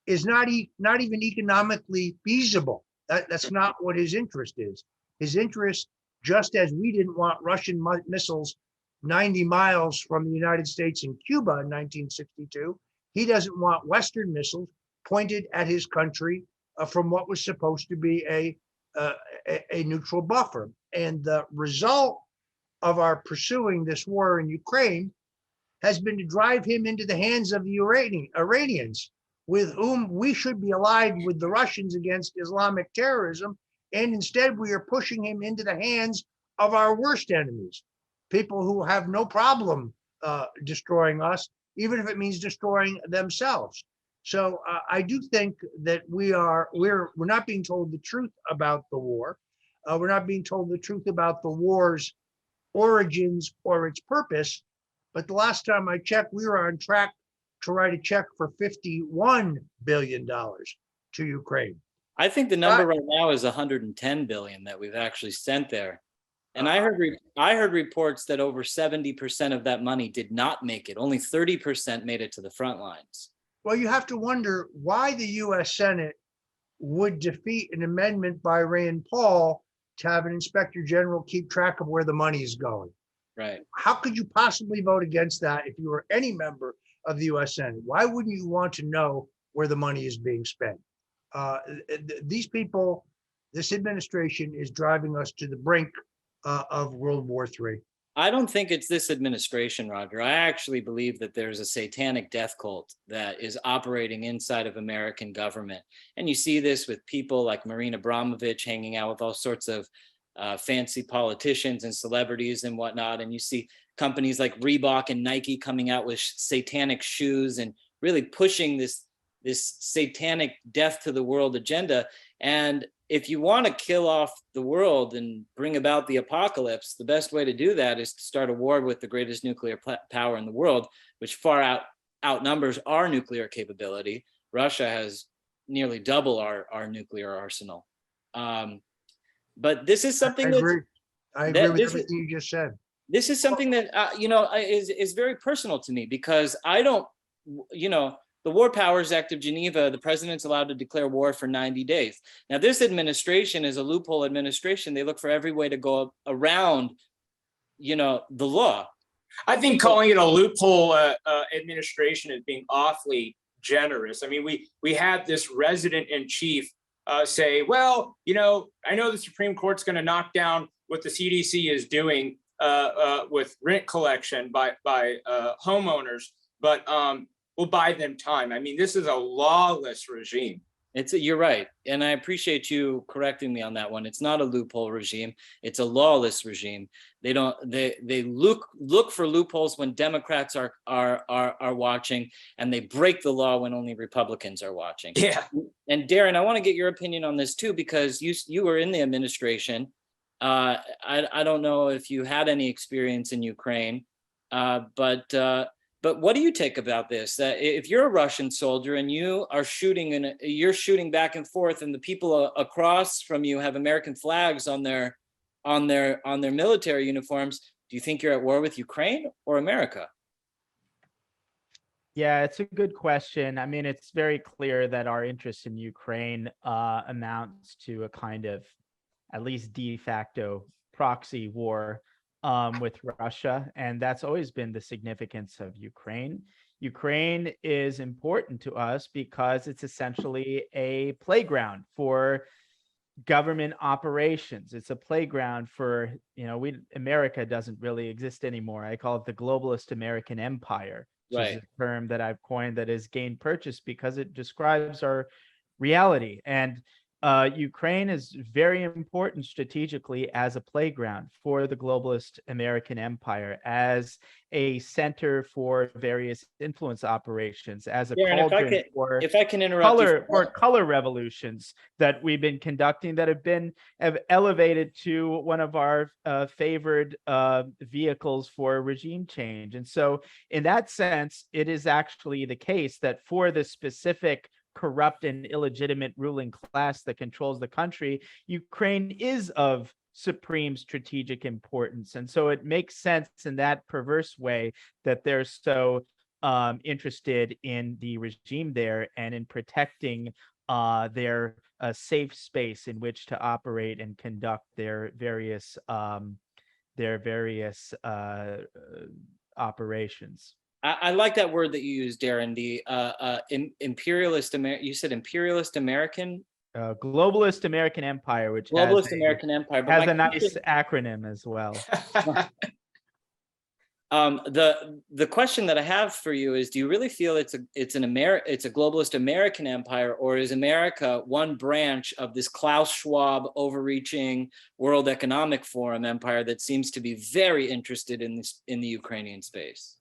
is not even economically feasible. That's not what his interest is. His interest, just as we didn't want Russian missiles 90 miles from the United States and Cuba in 1962, he doesn't want Western missiles pointed at his country from what was supposed to be a neutral buffer. And the result of our pursuing this war in Ukraine has been to drive him into the hands of the Iranians, with whom we should be allied with the Russians against Islamic terrorism. And instead, we are pushing him into the hands of our worst enemies, people who have no problem destroying us, even if it means destroying themselves. So I do think that we're not being told the truth about the war. We're not being told the truth about the war's origins or its purpose. But the last time I checked, we were on track to write a check for $51 billion to Ukraine. I think the number right now is 110 billion that we've actually sent there. And I heard reports that over 70% of that money did not make it. Only 30% made it to the front lines. Well, you have to wonder why the US Senate would defeat an amendment by Rand Paul to have an inspector general keep track of where the money is going. Right. How could you possibly vote against that if you were any member of the US Senate? Why wouldn't you want to know where the money is being spent? These people, this administration is driving us to the brink of World War III. I don't think it's this administration, Roger. I actually believe that there's a satanic death cult that is operating inside of American government. And you see this with people like Marina Abramovich hanging out with all sorts of fancy politicians and celebrities and whatnot. And you see companies like Reebok and Nike coming out with satanic shoes and really pushing this satanic death to the world agenda. And if you want to kill off the world and bring about the apocalypse, the best way to do that is to start a war with the greatest nuclear power in the world, which far outnumbers our nuclear capability. Russia has nearly double our nuclear arsenal. But this is something I agree with everything you just said. This is something that is very personal to me, because I don't the War Powers Act of Geneva, the president's allowed to declare war for 90 days. Now, this administration is a loophole administration. They look for every way to go around, the law. I think calling it a loophole administration is being awfully generous. I mean, we had this resident in chief say, well, I know the Supreme Court's going to knock down what the CDC is doing with rent collection by homeowners, but we'll buy them time. I mean, this is a lawless regime. You're right. And I appreciate you correcting me on that one. It's not a loophole regime. It's a lawless regime. They look for loopholes when Democrats are watching, and they break the law when only Republicans are watching. Yeah. And Darren, I want to get your opinion on this too, because you were in the administration. I don't know if you had any experience in Ukraine, but what do you take about this? That if you're a Russian soldier and you are you're shooting back and forth, and the people across from you have American flags on their military uniforms, do you think you're at war with Ukraine or America? Yeah, it's a good question. I mean, it's very clear that our interest in Ukraine amounts to a kind of, at least de facto, proxy war with Russia, and that's always been the significance of Ukraine. Ukraine is important to us because it's essentially a playground for government operations. It's a playground for, America doesn't really exist anymore. I call it the globalist American empire, which is a term that I've coined that has gained purchase because it describes our reality. And Ukraine is very important strategically as a playground for the globalist American empire, as a center for various influence operations, as a cauldron for color revolutions that we've been conducting that have elevated to one of our favored vehicles for regime change. And so in that sense, it is actually the case that for the specific corrupt and illegitimate ruling class that controls the country, Ukraine is of supreme strategic importance. And so it makes sense in that perverse way that they're so interested in the regime there and in protecting their safe space in which to operate and conduct their various operations. I like that word that you used, Darren, the imperialist, you said imperialist American? Globalist American empire, which globalist American empire has a nice acronym as well. The question that I have for you is, do you really feel it's a globalist American empire, or is America one branch of this Klaus Schwab overreaching World Economic Forum empire that seems to be very interested in the Ukrainian space?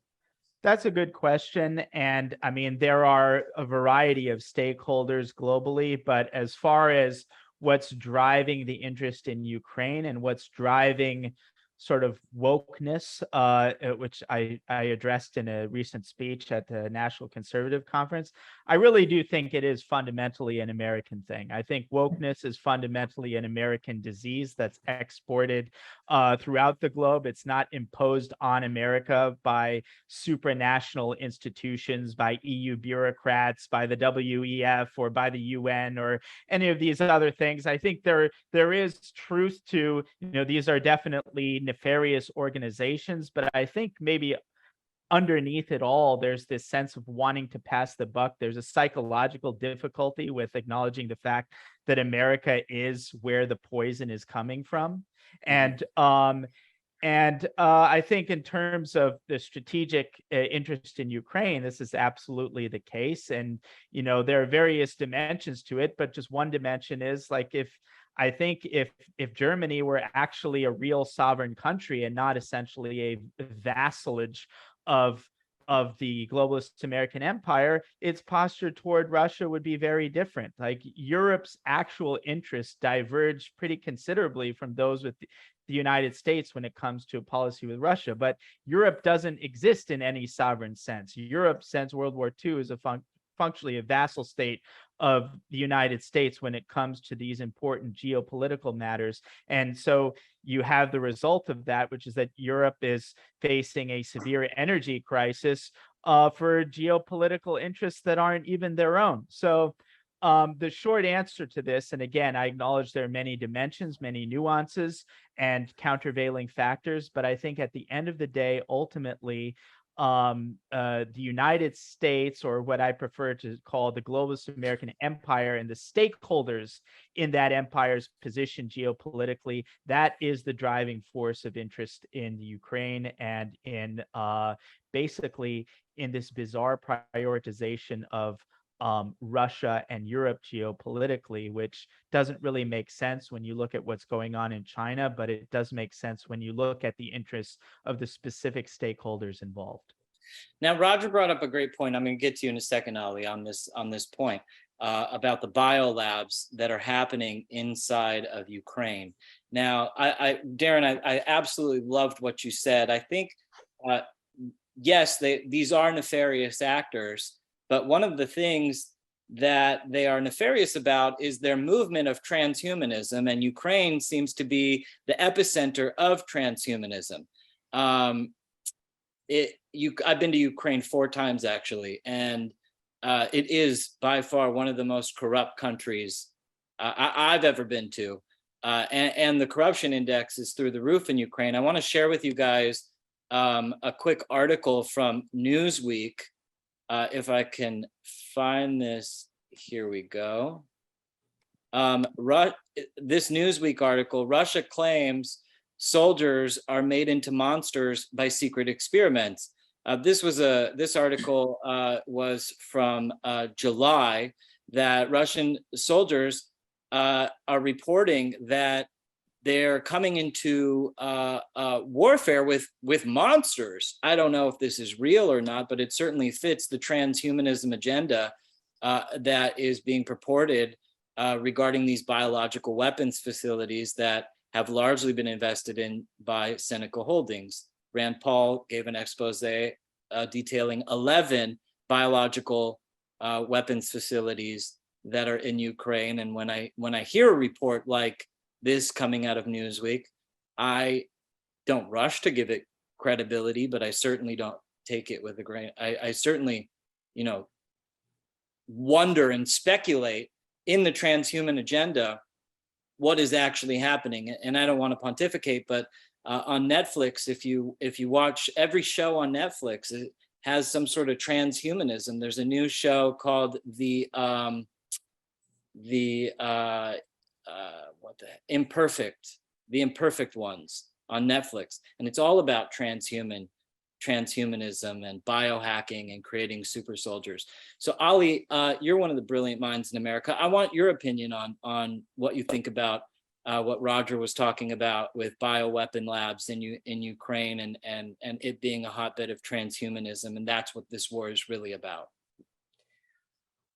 That's a good question. And I mean, there are a variety of stakeholders globally, but as far as what's driving the interest in Ukraine and what's driving sort of wokeness, which I addressed in a recent speech at the National Conservative Conference, I really do think it is fundamentally an American thing. I think wokeness is fundamentally an American disease that's exported throughout the globe. It's not imposed on America by supranational institutions, by EU bureaucrats, by the WEF, or by the UN, or any of these other things. I think there is truth to, these are definitely nefarious organizations, but I think maybe underneath it all, there's this sense of wanting to pass the buck. There's a psychological difficulty with acknowledging the fact that America is where the poison is coming from. And I think in terms of the strategic interest in Ukraine, this is absolutely the case. And, there are various dimensions to it, but just one dimension is like, if Germany were actually a real sovereign country and not essentially a vassalage of the globalist American empire, its posture toward Russia would be very different. Like, Europe's actual interests diverge pretty considerably from those with the United States when it comes to a policy with Russia. But Europe doesn't exist in any sovereign sense. Europe, since World War II, is functionally a vassal state of the United States when it comes to these important geopolitical matters. And so you have the result of that, which is that Europe is facing a severe energy crisis for geopolitical interests that aren't even their own. So the short answer to this, and again, I acknowledge there are many dimensions, many nuances and countervailing factors, but I think at the end of the day, ultimately, the United States, or what I prefer to call the globalist American empire, and the stakeholders in that empire's position geopolitically, that is the driving force of interest in Ukraine and in basically in this bizarre prioritization of Russia and Europe geopolitically, which doesn't really make sense when you look at what's going on in China, but it does make sense when you look at the interests of the specific stakeholders involved. Now, Roger brought up a great point. I'm going to get to you in a second, Ali, on this point about the biolabs that are happening inside of Ukraine. Now, Darren, I absolutely loved what you said. I think, yes, these are nefarious actors. But one of the things that they are nefarious about is their movement of transhumanism, and Ukraine seems to be the epicenter of transhumanism. I've been to Ukraine 4 times actually, and it is by far one of the most corrupt countries I've ever been to, and the corruption index is through the roof in Ukraine. I want to share with you guys a quick article from Newsweek. If I can find this, here we go. This Newsweek article, Russia claims soldiers are made into monsters by secret experiments. This article was from July, that Russian soldiers are reporting that they're coming into warfare with monsters. I don't know if this is real or not, but it certainly fits the transhumanism agenda that is being purported regarding these biological weapons facilities that have largely been invested in by Seneca Holdings. Rand Paul gave an expose detailing 11 biological weapons facilities that are in Ukraine. And when I hear a report like this coming out of Newsweek, I don't rush to give it credibility, but I certainly don't take it with a grain. I certainly, wonder and speculate in the transhuman agenda what is actually happening. And I don't want to pontificate, but on Netflix, if you watch every show on Netflix, it has some sort of transhumanism. There's a new show called the Imperfect Ones on Netflix, and it's all about transhumanism and biohacking and creating super soldiers. So Ali, you're one of the brilliant minds in America. I want your opinion on what you think about what Roger was talking about with bioweapon labs in Ukraine and it being a hotbed of transhumanism, and that's what this war is really about.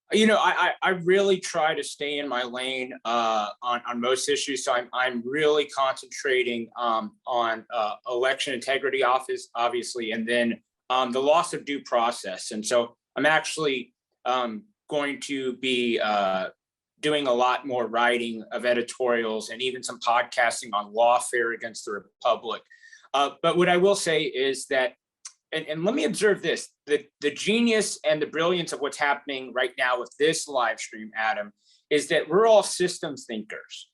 I really try to stay in my lane on most issues. So I'm really concentrating on election integrity, obviously, and then the loss of due process. And so I'm actually going to be doing a lot more writing of editorials and even some podcasting on lawfare against the Republic. But what I will say is that, and let me observe this, the genius and the brilliance of what's happening right now with this live stream, Adam, is that we're all systems thinkers.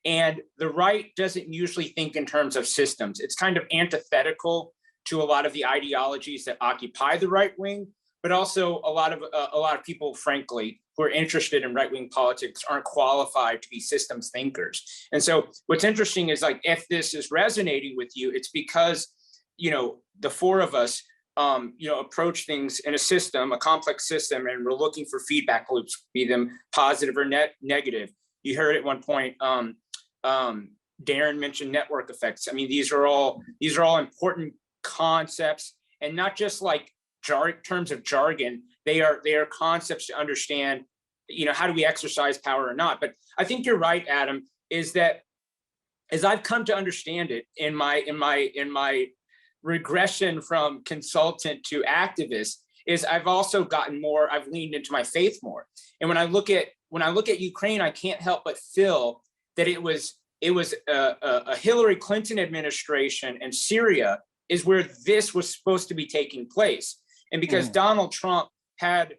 And the right doesn't usually think in terms of systems. It's kind of antithetical to a lot of the ideologies that occupy the right wing, but also a lot of people, frankly, who are interested in right-wing politics aren't qualified to be systems thinkers. And so what's interesting is, like, if this is resonating with you, it's because the 4 of us, approach things in a complex system, and we're looking for feedback loops, be them positive or negative. You heard at one point, Darren mentioned network effects. I mean, these are all important concepts, and not just like terms of jargon. They are concepts to understand, how do we exercise power or not. But I think you're right, Adam, is that as I've come to understand it in my regression from consultant to activist, is I've also gotten more, I've leaned into my faith more. And when I look at Ukraine, I can't help but feel that it was a Hillary Clinton administration, and Syria is where this was supposed to be taking place. And because Donald Trump had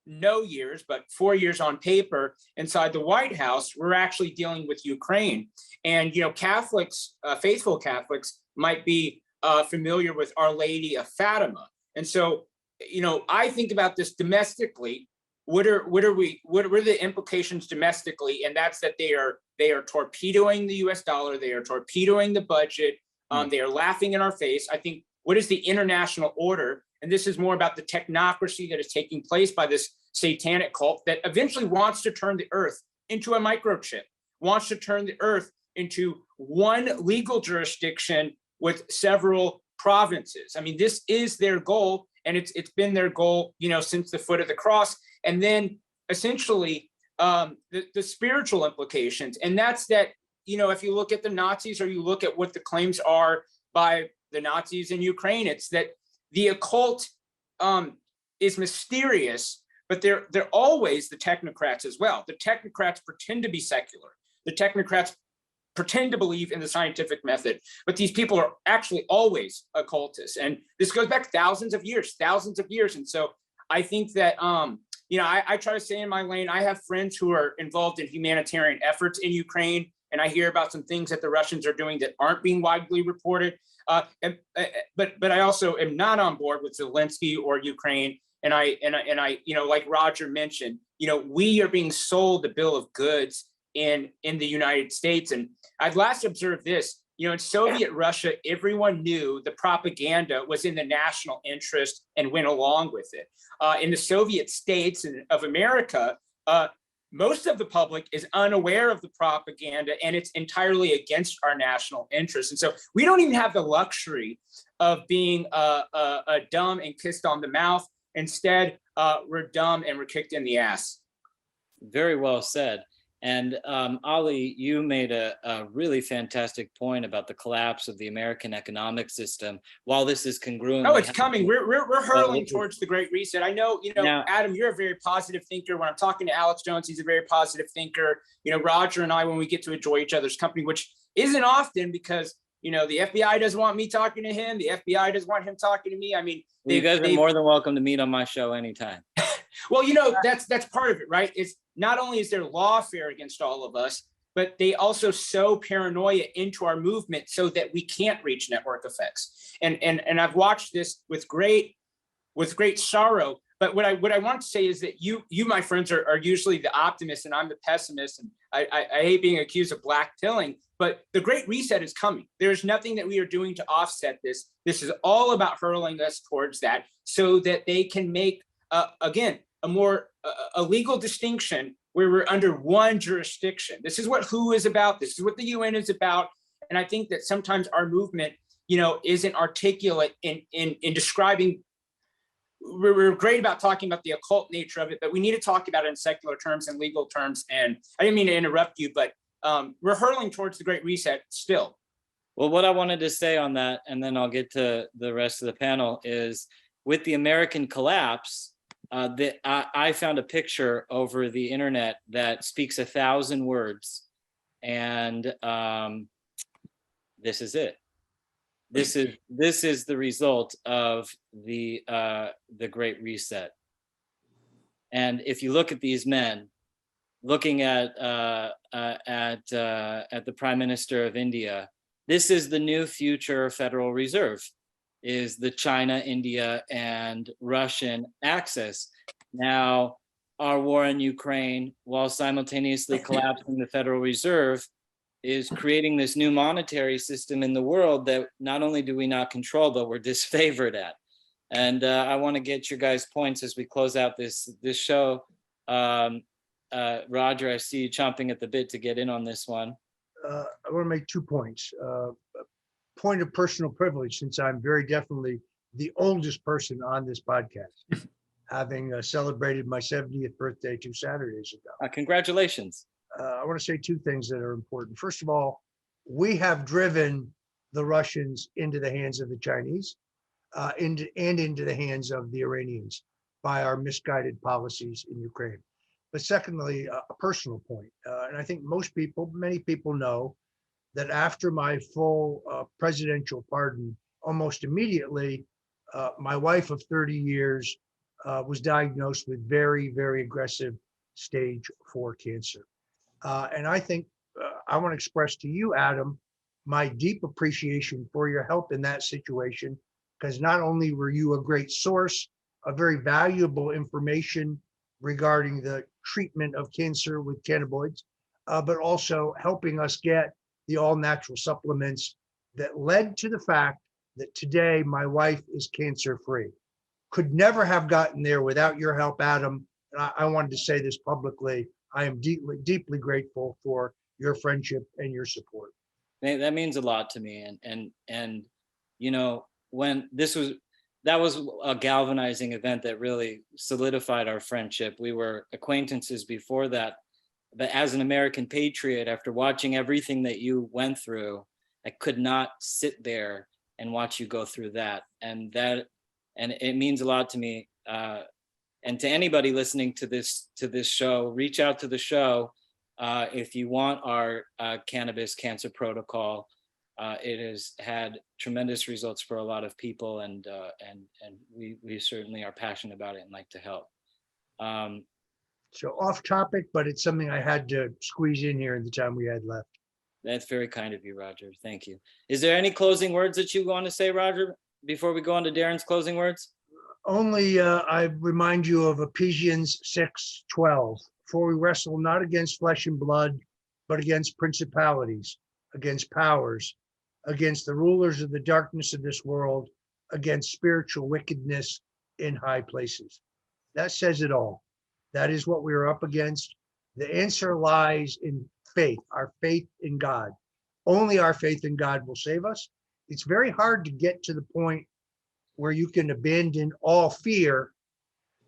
no years, but 4 years on paper inside the White House, we're actually dealing with Ukraine. And, you know, Catholics, faithful Catholics might be familiar with Our Lady of Fatima. And so, you know, I think about this domestically. What are the implications domestically? And that's that they are torpedoing the US dollar. They are torpedoing the budget. They are laughing in our face. I think, what is the international order? And this is more about the technocracy that is taking place by this satanic cult that eventually wants to turn the earth into a microchip, wants to turn the earth into one legal jurisdiction with several provinces. I mean, this is their goal, and it's been their goal, you know, since the foot of the cross. And then essentially the spiritual implications, and that's that, you know, if you look at the Nazis or you look at what the claims are by the Nazis in Ukraine, it's that the occult is mysterious, but they're always the technocrats as well. The technocrats pretend to be secular. The technocrats pretend to believe in the scientific method, but these people are actually always occultists. And this goes back thousands of years. And so I think that, you know, I try to stay in my lane. I have friends who are involved in humanitarian efforts in Ukraine, and I hear about some things that the Russians are doing that aren't being widely reported. But I also am not on board with Zelensky or Ukraine. And I, you know, like Roger mentioned, you know, we are being sold the bill of goods in the United States. And I've last observed this, you know, in Soviet Russia, everyone knew the propaganda was in the national interest and went along with it. In the Soviet states of America, most of the public is unaware of the propaganda, and it's entirely against our national interest. And so we don't even have the luxury of being dumb and kissed on the mouth. Instead, we're dumb and we're kicked in the ass. Very well said. And Ali, you made a really fantastic point about the collapse of the American economic system. While this is congruent, oh, it's coming. We're hurtling towards the Great Reset. I know, you know, now, Adam, you're a very positive thinker. When I'm talking to Alex Jones, he's a very positive thinker. You know, Roger and I, when we get to enjoy each other's company, which isn't often because, you know, the FBI doesn't want me talking to him. The FBI doesn't want him talking to me. I mean, you guys are more than welcome to meet on my show anytime. Well, you know, that's part of it, right? It's not only is there lawfare against all of us, but they also sow paranoia into our movement so that we can't reach network effects. And I've watched this with great sorrow. But what I want to say is that you my friends are usually the optimist and I'm the pessimist. And I hate being accused of black pilling, but the Great Reset is coming. There's nothing that we are doing to offset this. This is all about hurling us towards that so that they can make, again, a legal distinction where we're under one jurisdiction. This is what WHO is about. This is what the UN is about. And I think that sometimes our movement, you know, isn't articulate in describing. We're great about talking about the occult nature of it, but we need to talk about it in secular terms and legal terms. And I didn't mean to interrupt you, but we're hurtling towards the Great Reset still. Well, what I wanted to say on that, and then I'll get to the rest of the panel, is with the American collapse, I found a picture over the internet that speaks 1,000 words, and this is it. This is the result of the Great Reset. And if you look at these men, looking at the Prime Minister of India, this is the new future Federal Reserve. Is the China, India, and Russian axis. Now, our war in Ukraine, while simultaneously collapsing the Federal Reserve, is creating this new monetary system in the world that not only do we not control, but we're disfavored at. And I want to get your guys' points as we close out this show. Roger, I see you chomping at the bit to get in on this one. I want to make 2 points. Point of personal privilege, since I'm very definitely the oldest person on this podcast, having celebrated my 70th birthday 2 Saturdays ago. Congratulations. I want to say 2 things that are important. First of all, we have driven the Russians into the hands of the Chinese into the hands of the Iranians by our misguided policies in Ukraine. But secondly, a personal point, and I think many people know that after my full presidential pardon, almost immediately, My wife of 30 years was diagnosed with very, very aggressive stage 4 cancer. And I think I want to express to you, Adam, my deep appreciation for your help in that situation, because not only were you a great source of very valuable information regarding the treatment of cancer with cannabinoids, but also helping us get the all natural supplements that led to the fact that today my wife is cancer free. Could never have gotten there without your help, Adam. And I wanted to say this publicly. I am deeply, deeply grateful for your friendship and your support. That means a lot to me. And you know, when that was a galvanizing event that really solidified our friendship. We were acquaintances before that, but as an American patriot, after watching everything that you went through, I could not sit there and watch you go through that. And it means a lot to me. And to anybody listening to this show, reach out to the show if you want our cannabis cancer protocol. It has had tremendous results for a lot of people, and we certainly are passionate about it and like to help. So off topic, but it's something I had to squeeze in here in the time we had left. That's very kind of you, Roger. Thank you. Is there any closing words that you want to say, Roger, before we go on to Darren's closing words? Only I remind you of Ephesians 6:12. For we wrestle not against flesh and blood, but against principalities, against powers, against the rulers of the darkness of this world, against spiritual wickedness in high places. That says it all. That is what we are up against. The answer lies in faith, our faith in God. Only our faith in God will save us. It's very hard to get to the point where you can abandon all fear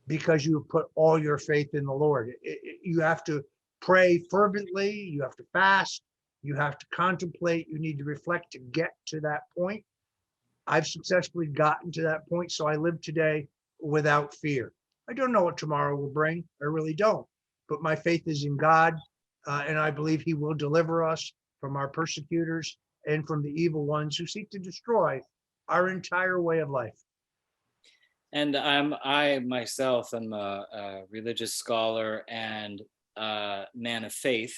because you have put all your faith in the Lord. You have to pray fervently, you have to fast, you have to contemplate, you need to reflect to get to that point. I've successfully gotten to that point, so I live today without fear. I don't know what tomorrow will bring, I really don't, but my faith is in God, and I believe he will deliver us from our persecutors and from the evil ones who seek to destroy our entire way of life. And I myself am a religious scholar and a man of faith.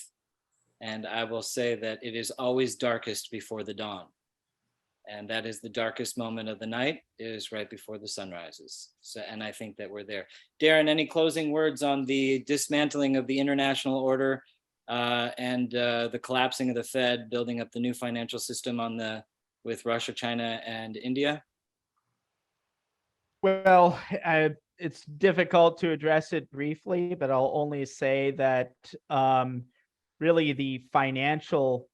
And I will say that it is always darkest before the dawn. And that is the darkest moment of the night, is right before the sun rises. So, and I think that we're there. Darren, any closing words on the dismantling of the international order and the collapsing of the Fed, building up the new financial system with Russia, China, and India? Well, it's difficult to address it briefly, but I'll only say that really the financial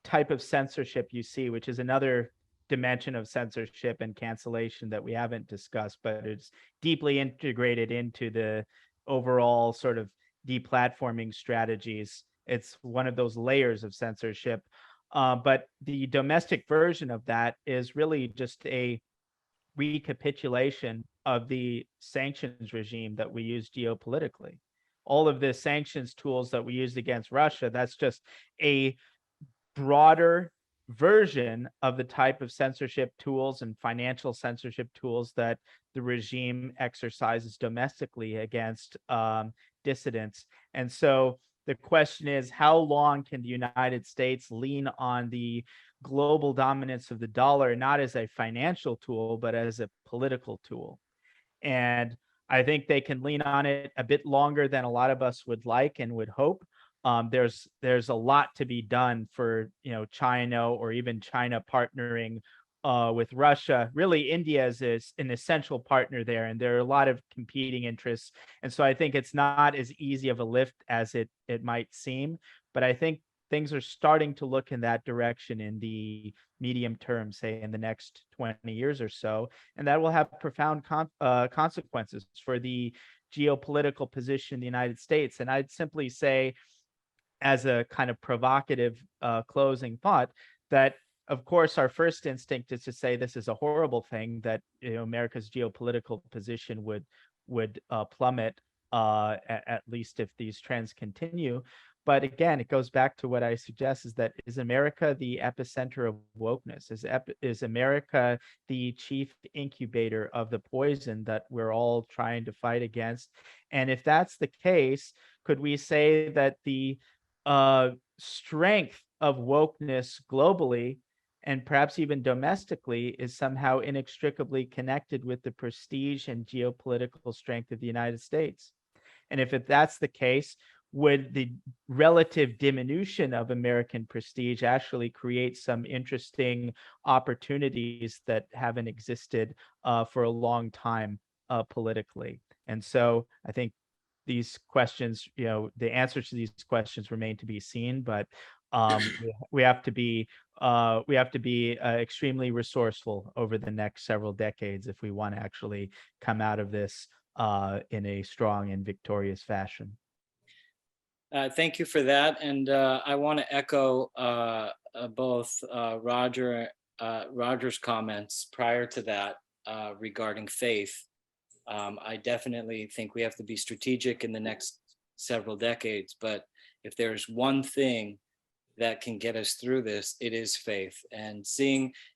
type of censorship you see, which is another dimension of censorship and cancellation that we haven't discussed, but it's deeply integrated into the overall sort of deplatforming strategies. It's one of those layers of censorship. But the domestic version of that is really just a recapitulation of the sanctions regime that we use geopolitically. All of the sanctions tools that we used against Russia, that's just a broader version of the type of censorship tools and financial censorship tools that the regime exercises domestically against dissidents. And so the question is, how long can the United States lean on the global dominance of the dollar, not as a financial tool, but as a political tool? And I think they can lean on it a bit longer than a lot of us would like and would hope. There's a lot to be done for, China, or even China partnering with Russia. Really, India is an essential partner there, and there are a lot of competing interests. And so I think it's not as easy of a lift as it might seem, but I think things are starting to look in that direction in the medium term, say in the next 20 years or so, and that will have profound consequences for the geopolitical position in the United States. And I'd simply say, as a kind of provocative closing thought, that of course our first instinct is to say this is a horrible thing, that America's geopolitical position would plummet, at least if these trends continue. But again, it goes back to what I suggest is that is America the epicenter of wokeness? Is America the chief incubator of the poison that we're all trying to fight against? And if that's the case, could we say that the strength of wokeness globally and perhaps even domestically is somehow inextricably connected with the prestige and geopolitical strength of the United States? And if that's the case, would the relative diminution of American prestige actually create some interesting opportunities that haven't existed for a long time politically? And so I think these questions, the answers to these questions remain to be seen, but we have to be extremely resourceful over the next several decades if we want to actually come out of this in a strong and victorious fashion. Thank you for that. And I want to echo both Roger's comments prior to that regarding faith. I definitely think we have to be strategic in the next several decades, but if there's one thing that can get us through this, it is faith. And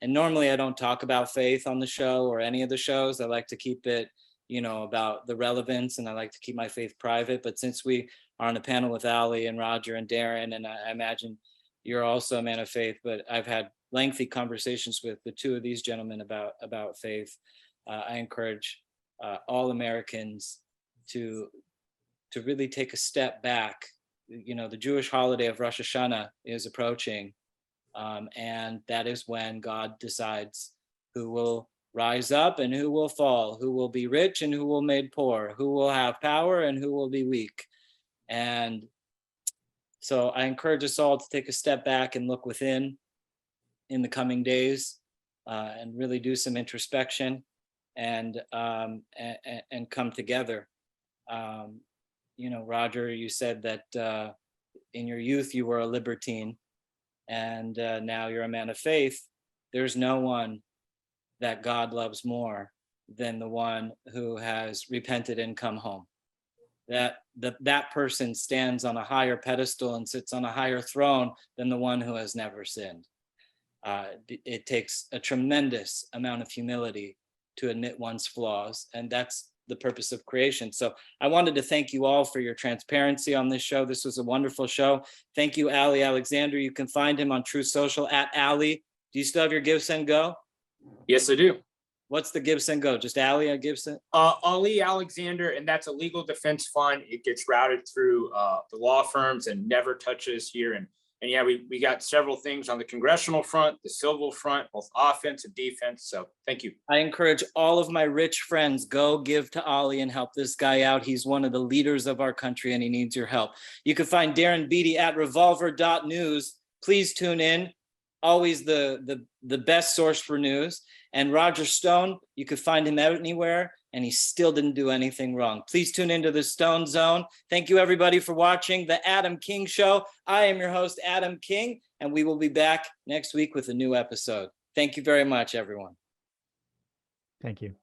normally I don't talk about faith on the show or any of the shows. I like to keep it, about the relevance, and I like to keep my faith private. But since we are on a panel with Ali and Roger and Darren, and I imagine you're also a man of faith, but I've had lengthy conversations with the two of these gentlemen about faith. I encourage all Americans to really take a step back. The Jewish holiday of Rosh Hashanah is approaching, and that is when God decides who will rise up and who will fall, who will be rich and who will be made poor, who will have power and who will be weak. And so I encourage us all to take a step back and look within in the coming days, and really do some introspection and come together. Roger, you said that in your youth you were a libertine, and now you're a man of faith. There's no one that God loves more than the one who has repented and come home. That person stands on a higher pedestal and sits on a higher throne than the one who has never sinned. It takes a tremendous amount of humility to admit one's flaws, and that's the purpose of creation. So I wanted to thank you all for your transparency on this show. This was a wonderful show. Thank you, Ali Alexander. You can find him on True Social at Ali. Do you still have your Give, Send, Go? Yes, I do. What's the Give, Send, Go? Just Ali Gibson? Ali Alexander, and that's a legal defense fund. It gets routed through the law firms and never touches here. And yeah, we got several things on the congressional front, the civil front, both offense and defense. So thank you. I encourage all of my rich friends, go give to Ali and help this guy out. He's one of the leaders of our country and he needs your help. You can find Darren Beattie at revolver.news. Please tune in. Always the best source for news. And Roger Stone, you could find him anywhere, and he still didn't do anything wrong. Please tune into the Stone Zone. Thank you, everybody, for watching The Adam King Show. I am your host, Adam King, and we will be back next week with a new episode. Thank you very much, everyone. Thank you.